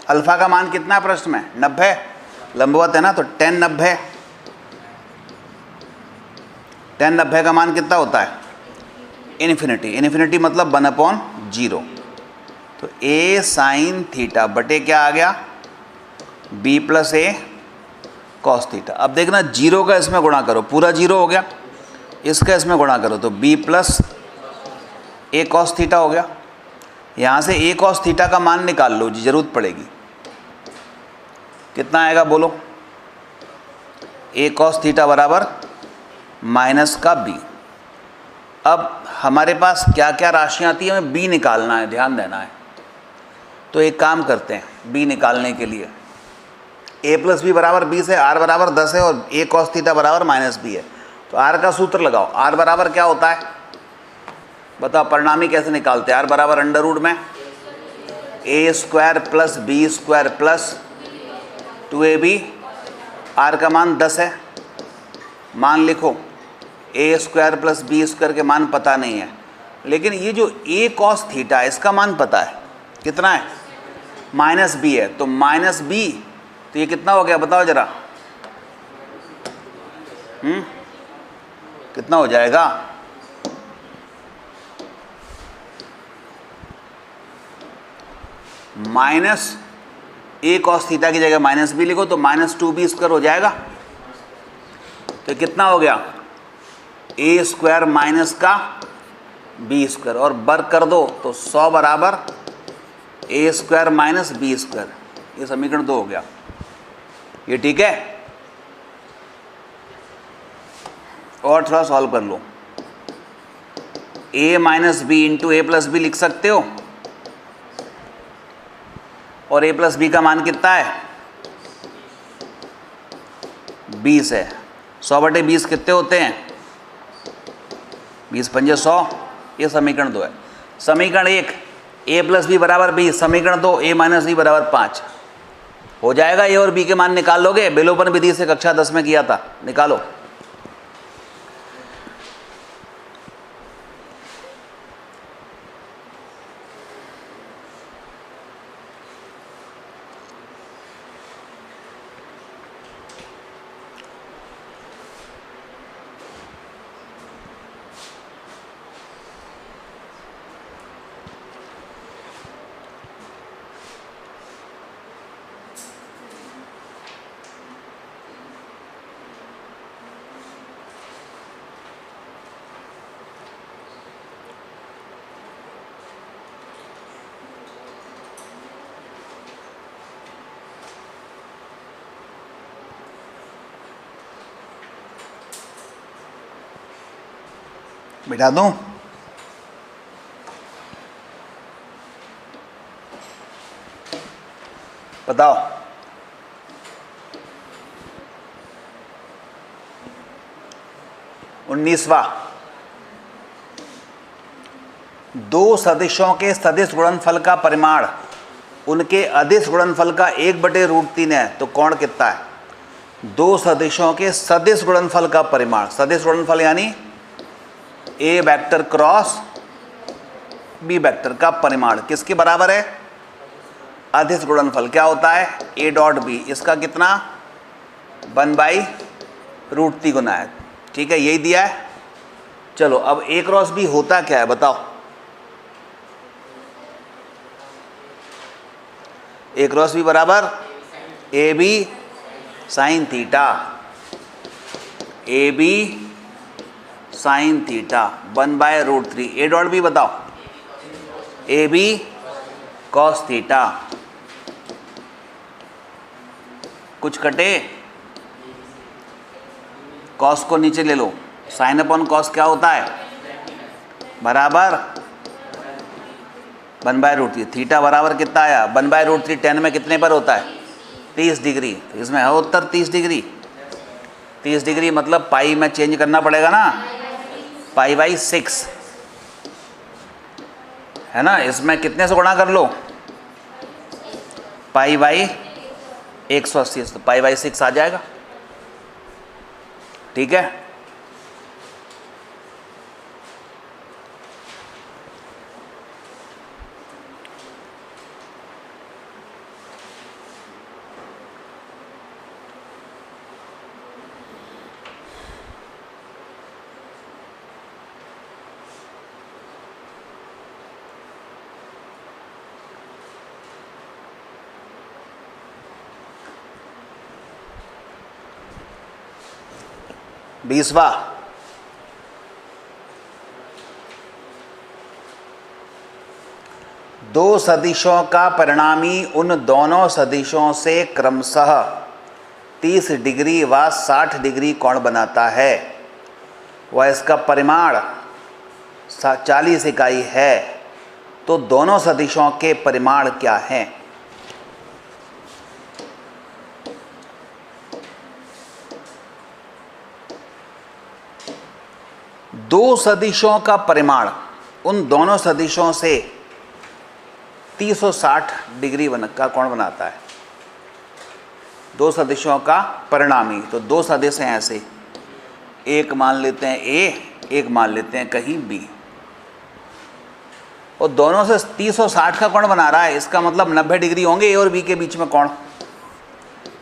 अल्फा का मान कितना है प्रश्न में? 90। लंबवत है ना, तो tan 90। tan 90 का मान कितना होता है? इन्फिनिटी। इन्फिनिटी मतलब 1/0। तो a साइन थीटा बटे क्या आ गया? b plus a cos theta. अब देखना, जीरो का इसमें गुणा करो, पूरा जीरो हो गया, इसका इसमें गुणा करो तो b plus a cos theta हो गया। यहाँ से a कॉस थीटा का मान निकाल लो जी, जरूरत पड़ेगी। कितना आएगा बोलो? a कॉस थीटा बराबर माइनस का b। अब हमारे पास क्या क्या राशियाँ आती है, हमें b निकालना है, ध्यान देना है। तो एक काम करते हैं, b निकालने के लिए a प्लस बी बराबर 20 है, r बराबर 10 है, और a कॉस थीटा बराबर माइनस b है। तो r का सूत्र लगाओ। r बराबर क्या होता है बताओ? परिणामी कैसे निकालते हैं? r बराबर अंडर रूट में a square plus B square plus 2ab। r का मान 10 है, मान लिखो। a square plus B square के मान पता नहीं है, लेकिन ये जो a कॉस थीटा है इसका मान पता है। कितना है? माइनस b है, तो माइनस b, तो ये कितना हो गया बताओ जरा? कितना हो जाएगा? माइनस a कॉस थीटा की जगह माइनस b लिखो, तो माइनस 2b स्क्वायर हो जाएगा। तो कितना हो गया? a स्क्वायर माइनस का b स्क्वायर, और वर्ग कर दो तो 100 बराबर a square minus b square. ये समीकरण 2 हो गया। ये ठीक है। और थोड़ा सॉल्व कर लो। a minus B into A plus B लिख सकते हो, और a प्लस बी का मान कितना है? 20 है। 100 बटे 20 कितने होते हैं? 20 पंजे 100। ये समीकरण 2 है। समीकरण 1 a प्लस बी बराबर 20। समीकरण 2 a माइनस बी बराबर 5 हो जाएगा। a और b के मान निकाल लोगे, बेलोपन विधि से कक्षा 10 में किया था, निकालो। बिठा दूं? बताओ। उन्नीसवा, दो सदिशों के सदिश गुणनफल का परिमाण उनके अदिश गुणनफल का 1/√3 है, तो कोण कितना है? दो सदिशों के सदिश गुणनफल का परिमाण, सदिश गुणनफल यानी ए वेक्टर क्रॉस बी वेक्टर का परिमाण किसके बराबर है? अदिश गुणनफल क्या होता है? ए डॉट बी, इसका कितना? 1/√3 गुना है। ठीक है, यही दिया है। चलो अब ए क्रॉस बी होता क्या है बताओ। ए क्रॉस बी बराबर A B sine theta, A B sine theta 1/√3। A dot B बताओ, ए बी कॉस थीटा। कुछ कटे? कॉस को नीचे ले लो, साइन अपॉन कॉस क्या होता है? बराबर 1/√3। थीटा बराबर कितना आया? 1/√3 10 में कितने पर होता है? 30 डिग्री। तो इसमें है उत्तर 30 डिग्री। 30 डिग्री मतलब पाई में चेंज करना पड़ेगा ना, पाई/6 है ना। इसमें कितने से गुणा कर लो? पाई/180, तो पाई/6 आ जाएगा। ठीक है, बीसवा, दो सदिशों का परिणामी उन दोनों सदिशों से क्रमशः 30 डिग्री व 60 डिग्री कोण बनाता है, वह इसका परिमाण 40 इकाई है, तो दोनों सदिशों के परिमाण क्या हैं? दो सदिशों का परिमाण उन दोनों सदिशों से 360 डिग्री का कोण बनाता है। दो सदिशों का परिणामी, तो दो सदिश हैं ऐसे, एक मान लेते हैं ए, एक मान लेते हैं कहीं बी, और दोनों से 360 का कोण बना रहा है। इसका मतलब 90 डिग्री होंगे ए और बी के बीच में कोण।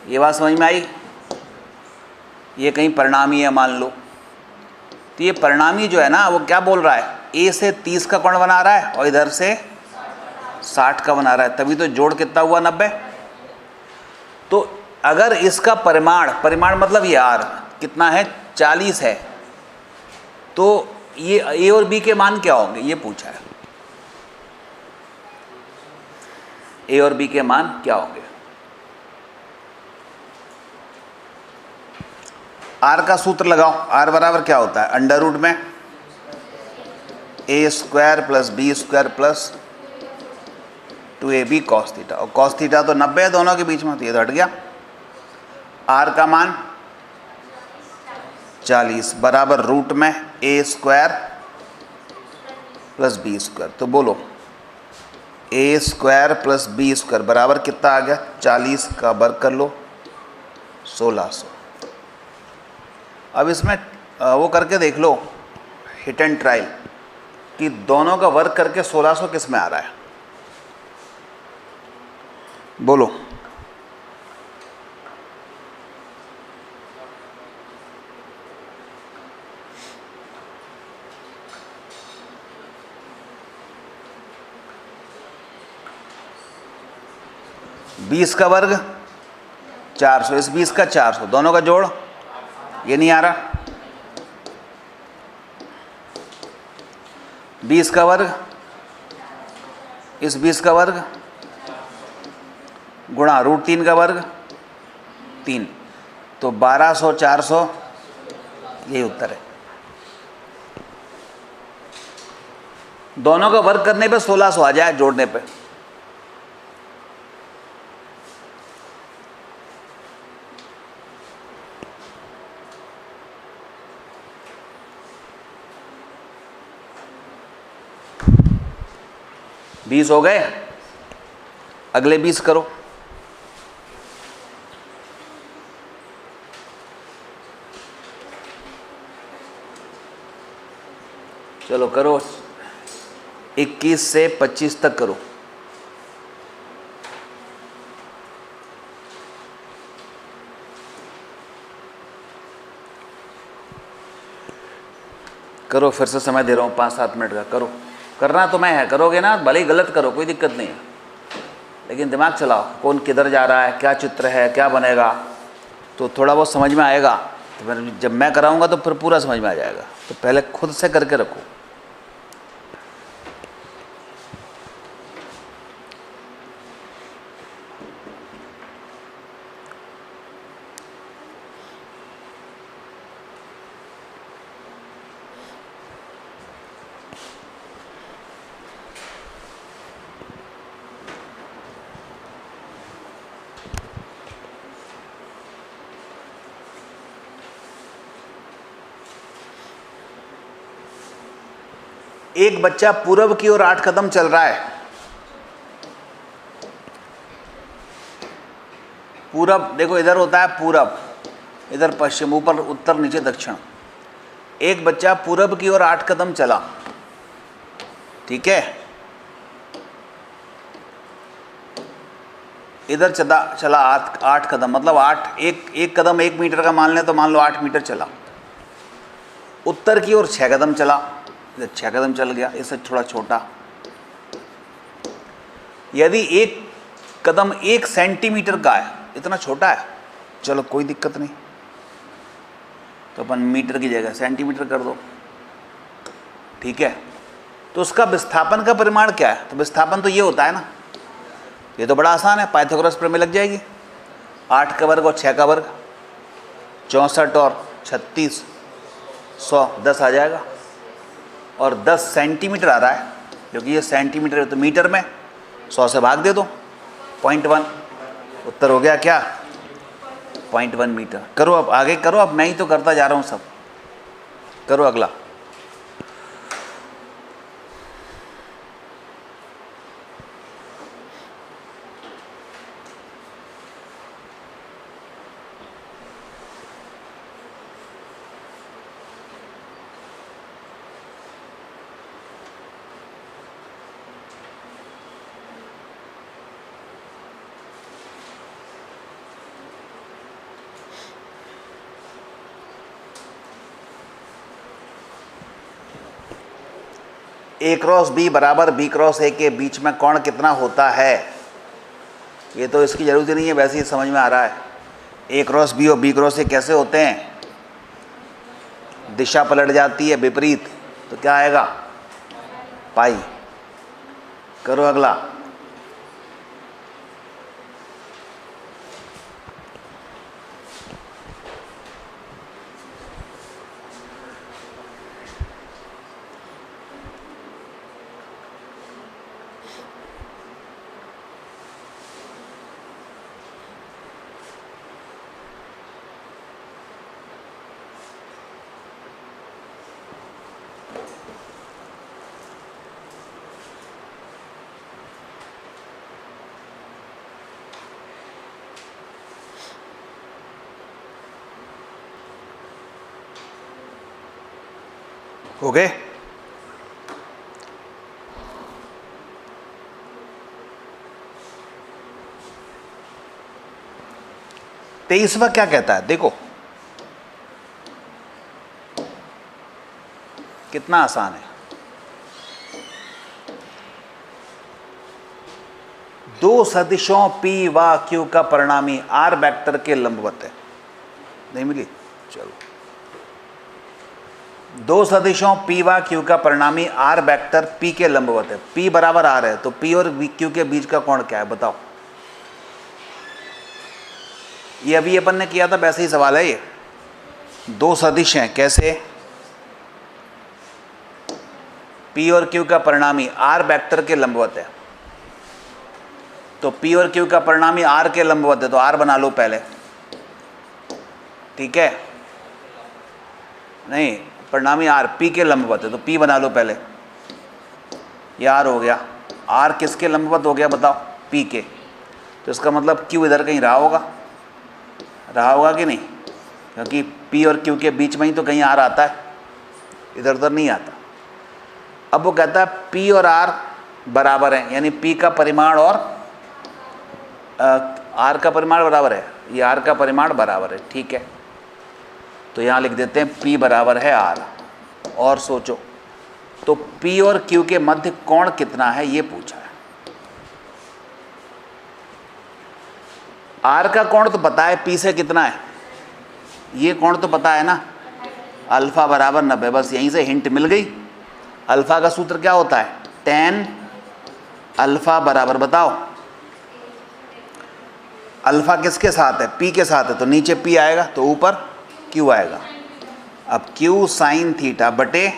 ये बात समझ में आई? ये कहीं परिणामी है मान लो, तो ये परिणामी जो है ना वो क्या बोल रहा है? ए से 30 का कोण बना रहा है और इधर से 60 का बना रहा है, तभी तो जोड़ कितना हुआ? 90। तो अगर इसका परिमाण मतलब ये आर कितना है? 40 है, तो ये ए और बी के मान क्या होंगे ये पूछा है। ए और बी के मान क्या होंगे? आर का सूत्र लगाओ। आर बराबर क्या होता है? अंडर रूट में a square plus B square plus 2ab cos theta, और कॉस थीटा तो 90 है दोनों के बीच में, तो ये तो हट गया। आर का मान 40 बराबर रूट में a square plus B square. तो बोलो ए स्क्वायर प्लस बी स्क्वायर बराबर कितना आ गया? 40 का वर्ग कर लो 1600। अब इसमें वो करके देख लो हिट एंड ट्रायल कि दोनों का वर्ग करके 1600 किस में आ रहा है। बोलो। बीस का वर्ग 400, इस 20 का 400, दोनों का जोड़ ये नहीं आ रहा। 20 का वर्ग इस 20 का वर्ग गुणा √3 का वर्ग 3, तो 1200 400 यही उत्तर है। दोनों का वर्क करने पे 1600 आ जाए, जोड़ने पे। बीस हो गए, अगले 20 करो। चलो करो, 21 से 25 तक करो। करो, फिर से समय दे रहा हूँ 5-7 मिनट का। करो, करना तो मैं है, करोगे ना, भले ही गलत करो, कोई दिक्कत नहीं है, लेकिन दिमाग चलाओ, कौन किधर जा रहा है, क्या चित्र है, क्या बनेगा, तो थोड़ा बहुत समझ में आएगा। तो फिर जब मैं कराऊंगा तो फिर पूरा समझ में आ जाएगा। तो पहले खुद से करके रखो। एक बच्चा पूरब की ओर 8 कदम चल रहा है। पूरब देखो, इधर होता है पूरब, इधर पश्चिम, ऊपर उत्तर, नीचे दक्षिण। एक बच्चा पूरब की ओर 8 कदम चला, ठीक है, इधर चला 8 कदम, मतलब 8, एक कदम 1 मीटर का मान लें तो मान लो 8 मीटर चला। उत्तर की ओर 6 कदम चला, इधर 6 कदम चल गया, इससे थोड़ा छोटा। यदि एक कदम 1 सेंटीमीटर का है, इतना छोटा है, चलो कोई दिक्कत नहीं, तो अपन मीटर की जगह सेंटीमीटर कर दो, ठीक है। तो उसका विस्थापन का परिमाण क्या है? तो विस्थापन तो ये होता है ना, ये तो बड़ा आसान है, पाइथागोरस प्रमेय लग जाएगी। 8 का वर्ग और 6 का वर्ग, 64 और 36, 100, 10 आ जाएगा। और 10 सेंटीमीटर आ रहा है, क्योंकि ये सेंटीमीटर है तो मीटर में 100 से भाग दे दो, 0.1, उत्तर हो गया क्या? 0.1 मीटर। करो अब, आगे करो, अब मैं ही तो करता जा रहा हूँ सब। करो अगला। A क्रॉस B बराबर B क्रॉस A के बीच में कोण कितना होता है? ये तो इसकी जरूरत ही नहीं है, वैसे ही समझ में आ रहा है। A क्रॉस B और B क्रॉस A कैसे होते हैं? दिशा पलट जाती है विपरीत, तो क्या आएगा? पाई। करो अगला। हो गए? तेईसवा क्या कहता है? देखो कितना आसान है। दो सदिशों P व Q का परिणामी R वेक्टर के लंबवत है। नहीं मिली? चलो, दो सदिशों P व Q का परिणामी R वेक्टर P के लंबवत है। P बराबर R है, तो P और Q के बीच का कोण क्या है बताओ? ये अभी अपन ने किया था, वैसे ही सवाल है ये। दो सदिश हैं, कैसे? P और Q का परिणामी R वेक्टर के लंबवत है, तो P और Q का परिणामी R के लंबवत है, तो R बना लो पहले, ठीक है। नहीं, परिणामी R P के लंबवत है, तो P बना लो पहले, ये R हो गया। R किसके लंबवत हो गया बताओ? P के। तो इसका मतलब Q इधर कहीं रहा होगा कि नहीं, क्योंकि P और Q के बीच में ही तो कहीं R आता है, इधर उधर नहीं आता। अब वो कहता है P और R बराबर हैं, यानी P का परिमाण और R का परिमाण बराबर है, ये R का परिमाण बराबर है, ठीक है। तो यहाँ लिख देते हैं P बराबर है R। और सोचो, तो P और Q के मध्य कोण कितना है ये पूछा है। R का कोण तो पता है, P से कितना है, ये कोण तो पता है ना, अल्फा बराबर 90। बस यहीं से हिंट मिल गई। अल्फा का सूत्र क्या होता है? tan अल्फा बराबर, बताओ अल्फा किसके साथ है? P के साथ है, तो नीचे P आएगा तो ऊपर Q आएगा। अब Q साइन थीटा बटे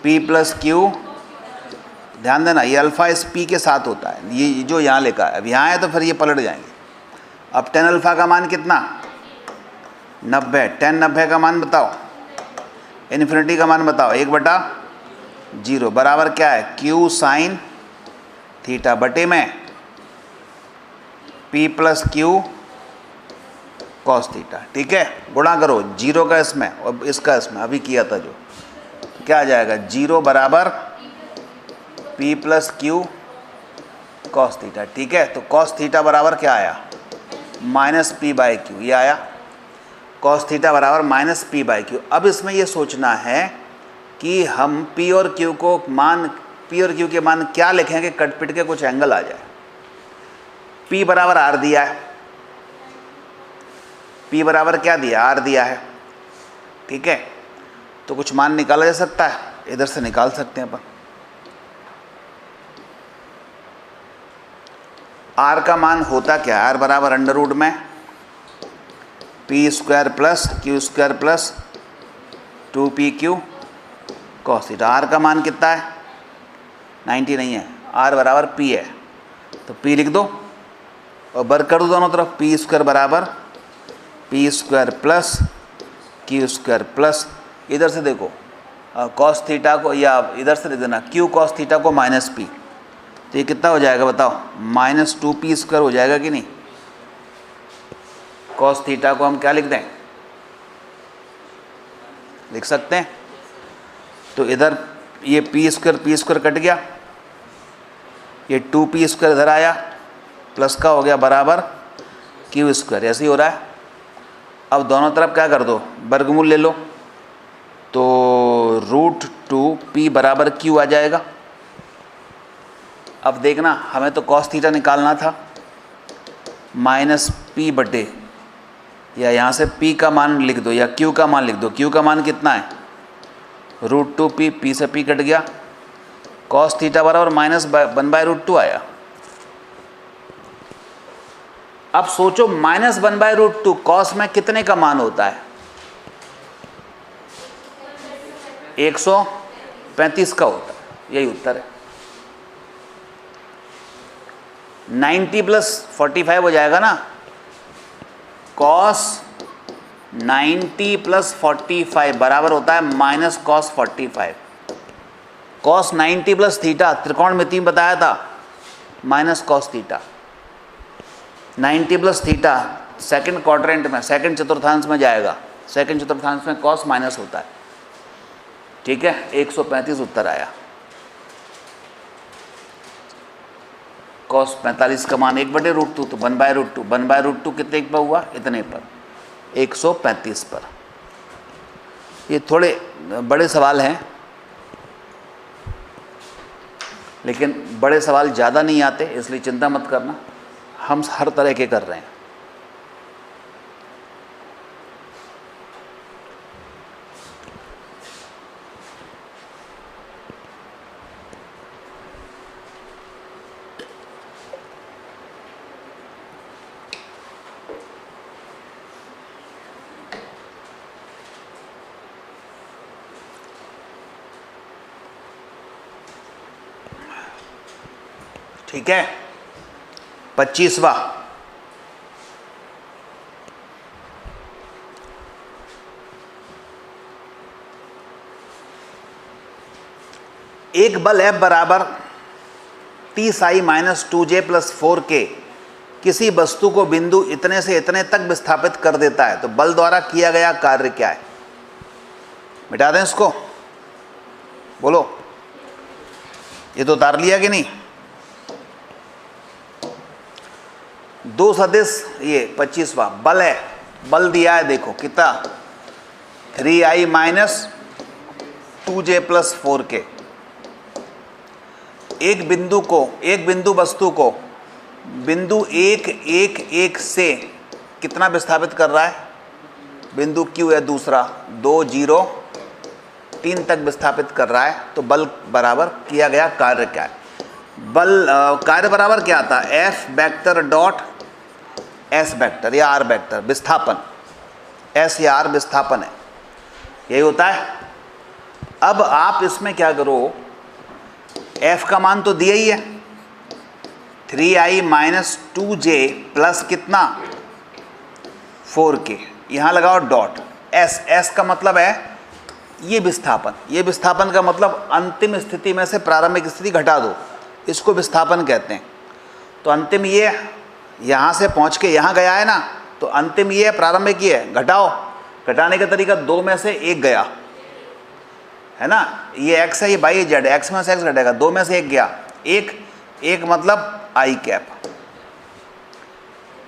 P प्लस Q, ध्यान देना ये अल्फा इस P के साथ होता है, ये जो यहाँ लिखा है, अब यहाँ है तो फिर ये पलट जाएंगे। अब tan अल्फा का मान कितना? 90। tan 90 का मान बताओ, इन्फिनिटी का मान बताओ, 1/0 बराबर क्या है? Q साइन थीटा बटे में P plus Q cos theta, ठीक है। गुणा करो 0 का इसमें और इसका इसमें, अभी किया था जो, क्या आ जाएगा? 0 बराबर P plus Q cos theta, ठीक है। तो कॉस थीटा बराबर क्या आया? -P/Q, ये आया। कॉस थीटा बराबर -P/Q। अब इसमें ये सोचना है कि हम P और Q के मान क्या लिखें कि कट पिट के कुछ एंगल आ जाए। P बराबर R दिया है, P बराबर क्या दिया? R दिया है, ठीक है। तो कुछ मान निकाला जा सकता है, इधर से निकाल सकते हैं अपन। R का मान होता क्या है? R बराबर अंडर रूट में P² plus Q² plus 2PQ cos theta. R का मान कितना है? 90 नहीं है, R बराबर P है, तो P लिख दो और वर्ग कर दो दोनों तरफ। P² बराबर P² प्लस Q² प्लस, इधर से देखो कॉस थीटा को, या इधर से लिख देना Q कॉस थीटा को -P, तो ये कितना हो जाएगा बताओ? -2P² हो जाएगा कि नहीं। कॉस थीटा को हम क्या लिख दें? लिख सकते हैं। तो इधर ये P² कट गया, ये 2P² इधर आया, प्लस का हो गया बराबर Q², ऐसे ही हो रहा है। अब दोनों तरफ क्या कर दो? वर्गमूल ले लो, तो √2P बराबर Q आ जाएगा। अब देखना, हमें तो कॉस थीटा निकालना था, -P बटे, या यहाँ से P का मान लिख दो या Q का मान लिख दो। Q का मान कितना है? √2P, P से P कट गया, कॉस थीटा बराबर -1/√2 आया। अब सोचो -1/√2 कॉस में कितने का मान होता है? 135 का होता है, यही उत्तर है। 90 प्लस 45 हो जाएगा ना, कॉस 90 प्लस 45 बराबर होता है -cos 45। कॉस 90 प्लस थीटा त्रिकोणमिति में बताया था, -cos theta. 90 plus theta second quadrant में, सेकंड चतुर्थांश में जाएगा, सेकंड चतुर्थांश में कॉस माइनस होता है, ठीक है। 135 उत्तर आया। कॉस 45 का मान 1/√2, तो 1/√2, 1/√2 कितने पर हुआ? इतने पर, 135 पर। ये थोड़े बड़े सवाल हैं, लेकिन बड़े सवाल ज़्यादा नहीं आते, इसलिए चिंता मत करना, हम हर तरह के कर रहे हैं। ठीक है। 25वां, एक बल F बराबर 30i minus 2j plus 4k किसी वस्तु को बिंदु इतने से इतने तक विस्थापित कर देता है, तो बल द्वारा किया गया कार्य क्या है? मिटा दें इसको, बोलो। ये तो उतार लिया कि नहीं? दो सदिश, ये 25वां बल है, बल दिया है, देखो कितना, 3i minus 2j plus 4k। एक बिंदु वस्तु को बिंदु 1 1 1 से कितना विस्थापित कर रहा है? बिंदु Q है दूसरा, 2 0 3 तक विस्थापित कर रहा है, तो बल बराबर किया गया कार्य क्या है? बल कार्य बराबर क्या आता है? F vector dot S vector या R वेक्टर, विस्थापन, S या R विस्थापन है, यही होता है। अब आप इसमें क्या करो, F का मान तो दिया ही है, 3i माइनस 2j प्लस कितना, 4k, यहाँ लगाओ डॉट S। S का मतलब है ये विस्थापन, ये विस्थापन का मतलब अंतिम स्थिति में से प्रारंभिक स्थिति घटा दो, इसको विस्थापन कहते हैं। तो अंतिम ये यहाँ से पहुँच के यहाँ गया है ना, तो अंतिम ये है, प्रारंभिक ये है, घटाओ। घटाने का तरीका, 2 में से 1 गया है ना, ये x है, ये y है, z है, x में से x घटेगा, 2 में से 1 गया, एक मतलब i कैप।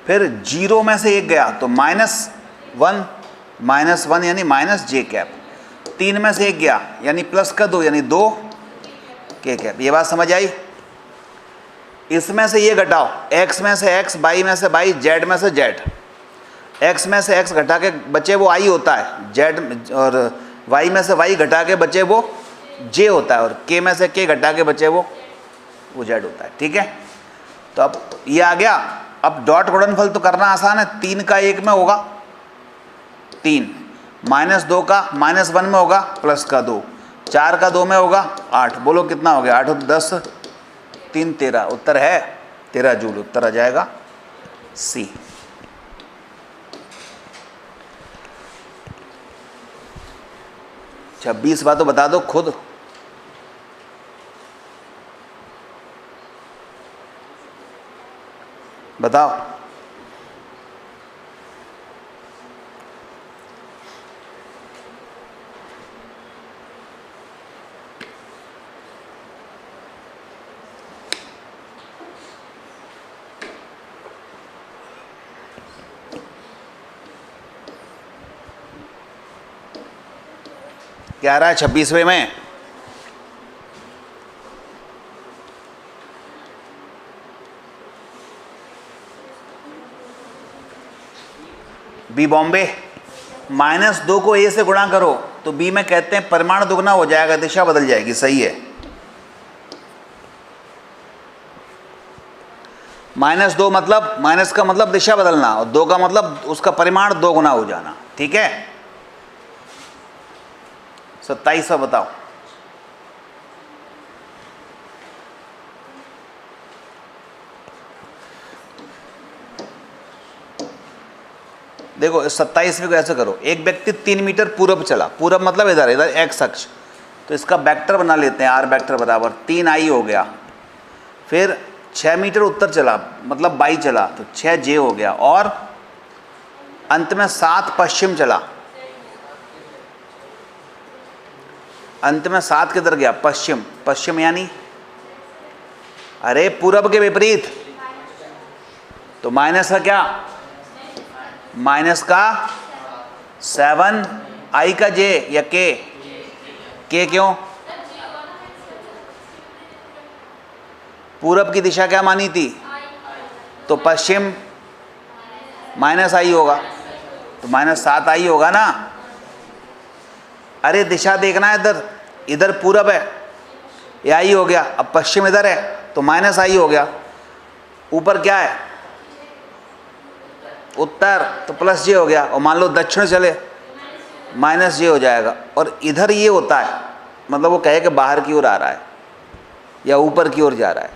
फिर 0 में से 1 गया तो -1 यानी माइनस j कैप। 3 में से 1 गया यानी प्लस का 2 यानी 2 k कैप। ये बात समझ आई? इसमें से ये घटाओ, x में से x, y में से y, z में से z। x में से x घटा के बचे वो i होता है, z और y में से y घटा के बचे वो j होता है, और k में से k घटा के बचे वो z होता है। ठीक है, तो अब ये आ गया। अब डॉट गुणनफल तो करना आसान है, 3 का 1 में होगा 3, -2 का -1 में होगा प्लस का 2, 4 का 2 में होगा 8। बोलो कितना हो गया? 8 10 3 13। उत्तर है 13 जूल। उत्तर आ जाएगा C। अच्छा 20 बात तो बता दो खुद। बताओ। क्या आ रहा है 26वें में? बी बॉम्बे, -2 को a से गुणा करो तो b में कहते हैं परिमाण दुगना हो जाएगा, दिशा बदल जाएगी। सही है, -2 मतलब, माइनस का मतलब दिशा बदलना, और 2 का मतलब उसका परिमाण 2 गुना हो जाना। ठीक है, 27वां बताओ। देखो 27वें को ऐसे करो, एक व्यक्ति 3 मीटर पूरब चला, पूरब मतलब इधर, इधर x अक्ष, तो इसका वेक्टर बना लेते हैं, r वेक्टर बराबर 3i हो गया। फिर 6 मीटर उत्तर चला मतलब y चला, तो 6j हो गया, और अंत में 7 पश्चिम चला, अंत में 7 किधर गया? पश्चिम। पश्चिम यानी अरे पूरब के विपरीत, तो माइनस का क्या? माइनस का 7, i का j या k क्यों? पूरब की दिशा क्या मानी थी? तो पश्चिम -i होगा, तो -7i होगा ना। अरे दिशा देखना है, इधर, इधर पूरब है, ये i हो गया, अब पश्चिम इधर है तो -i हो गया। ऊपर क्या है? उत्तर, तो +j हो गया, और मान लो दक्षिण चले -j हो जाएगा। और इधर ये होता है, मतलब वो कहे कि बाहर की ओर आ रहा है या ऊपर की ओर जा रहा है,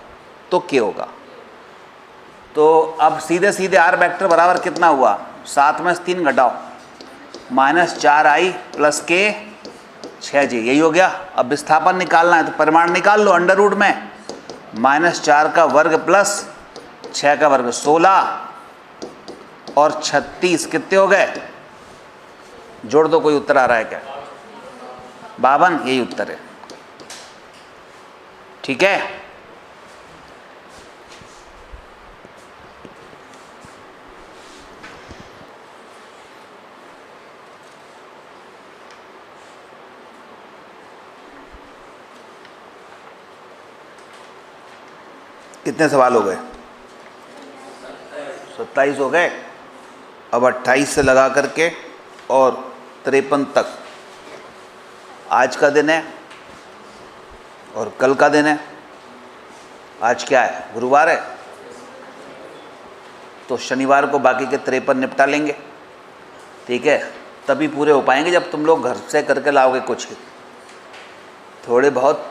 तो k होगा। तो अब सीधे सीधे r वेक्टर बराबर कितना हुआ, 7 में से 3 घटाओ, -4i + k 6j, यही हो गया। अब विस्थापन निकालना है तो परिमाण निकाल लो अंडर रूट में, -4 का वर्ग प्लस 6 का वर्ग 16 और 36 कितने हो गए, जोड़ दो। कोई उत्तर आ रहा है क्या? 52, यही उत्तर है। ठीक है, कितने सवाल हो गए? 27 हो गए। अब 28 से लगा करके और 53 तक आज का दिन है और कल का दिन है। आज क्या है, गुरुवार है, तो शनिवार को बाकी के 53 निपटा लेंगे। ठीक है, तभी पूरे हो पाएंगे जब तुम लोग घर से करके लाओगे। कुछ थोड़े बहुत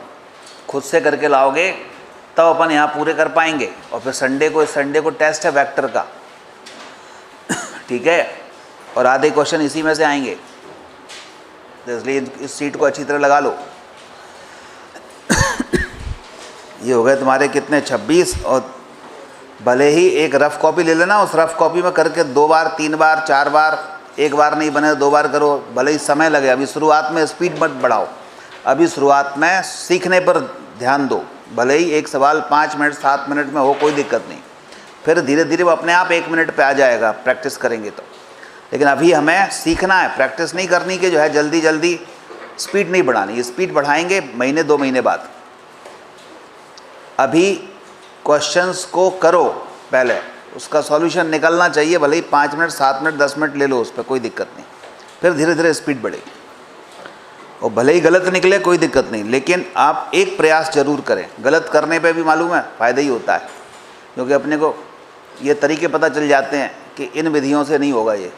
खुद से करके लाओगे तब अपन यहाँ पूरे कर पाएंगे। और फिर संडे को टेस्ट है वेक्टर का। ठीक है, और आधे क्वेश्चन इसी में से आएंगे, इसलिए इस सीट को अच्छी तरह लगा लो। ये हो गए तुम्हारे कितने, 26। और भले ही एक रफ कॉपी ले लेना, उस रफ कॉपी में करके 2 बार 3 बार 4 बार, एक बार नहीं बने 2 बार करो, भले ही समय लगे। अभी शुरुआत में स्पीड मत बढ़ाओ, अभी शुरुआत में सीखने पर ध्यान दो। भले ही एक सवाल 5 मिनट 7 मिनट में हो, कोई दिक्कत नहीं, फिर धीरे धीरे वो अपने आप 1 मिनट पे आ जाएगा प्रैक्टिस करेंगे तो। लेकिन अभी हमें सीखना है, प्रैक्टिस नहीं करनी कि जो है जल्दी जल्दी स्पीड नहीं बढ़ानी। स्पीड बढ़ाएंगे महीने 2 महीने बाद। अभी क्वेश्चंस को करो, पहले उसका सॉल्यूशन निकलना चाहिए, भले ही 5 मिनट 7 मिनट 10 मिनट ले लो, उस पर कोई दिक्कत नहीं। फिर धीरे धीरे स्पीड बढ़ेगी और भले ही गलत निकले कोई दिक्कत नहीं, लेकिन आप एक प्रयास जरूर करें। गलत करने पे भी मालूम है फ़ायदा ही होता है, क्योंकि अपने को ये तरीके पता चल जाते हैं कि इन विधियों से नहीं होगा ये,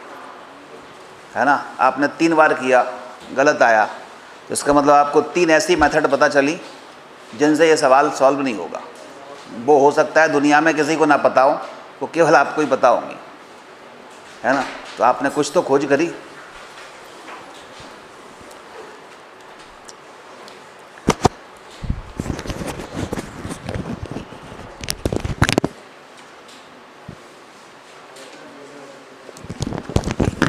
है ना। आपने 3 बार किया, गलत आया, तो इसका मतलब आपको 3 ऐसी मेथड पता चली जिनसे ये सवाल सॉल्व नहीं होगा। वो हो सकता है दुनिया में किसी को ना पता हो, वो केवल आपको ही पता होंगी, है ना। तो आपने कुछ तो खोज करी।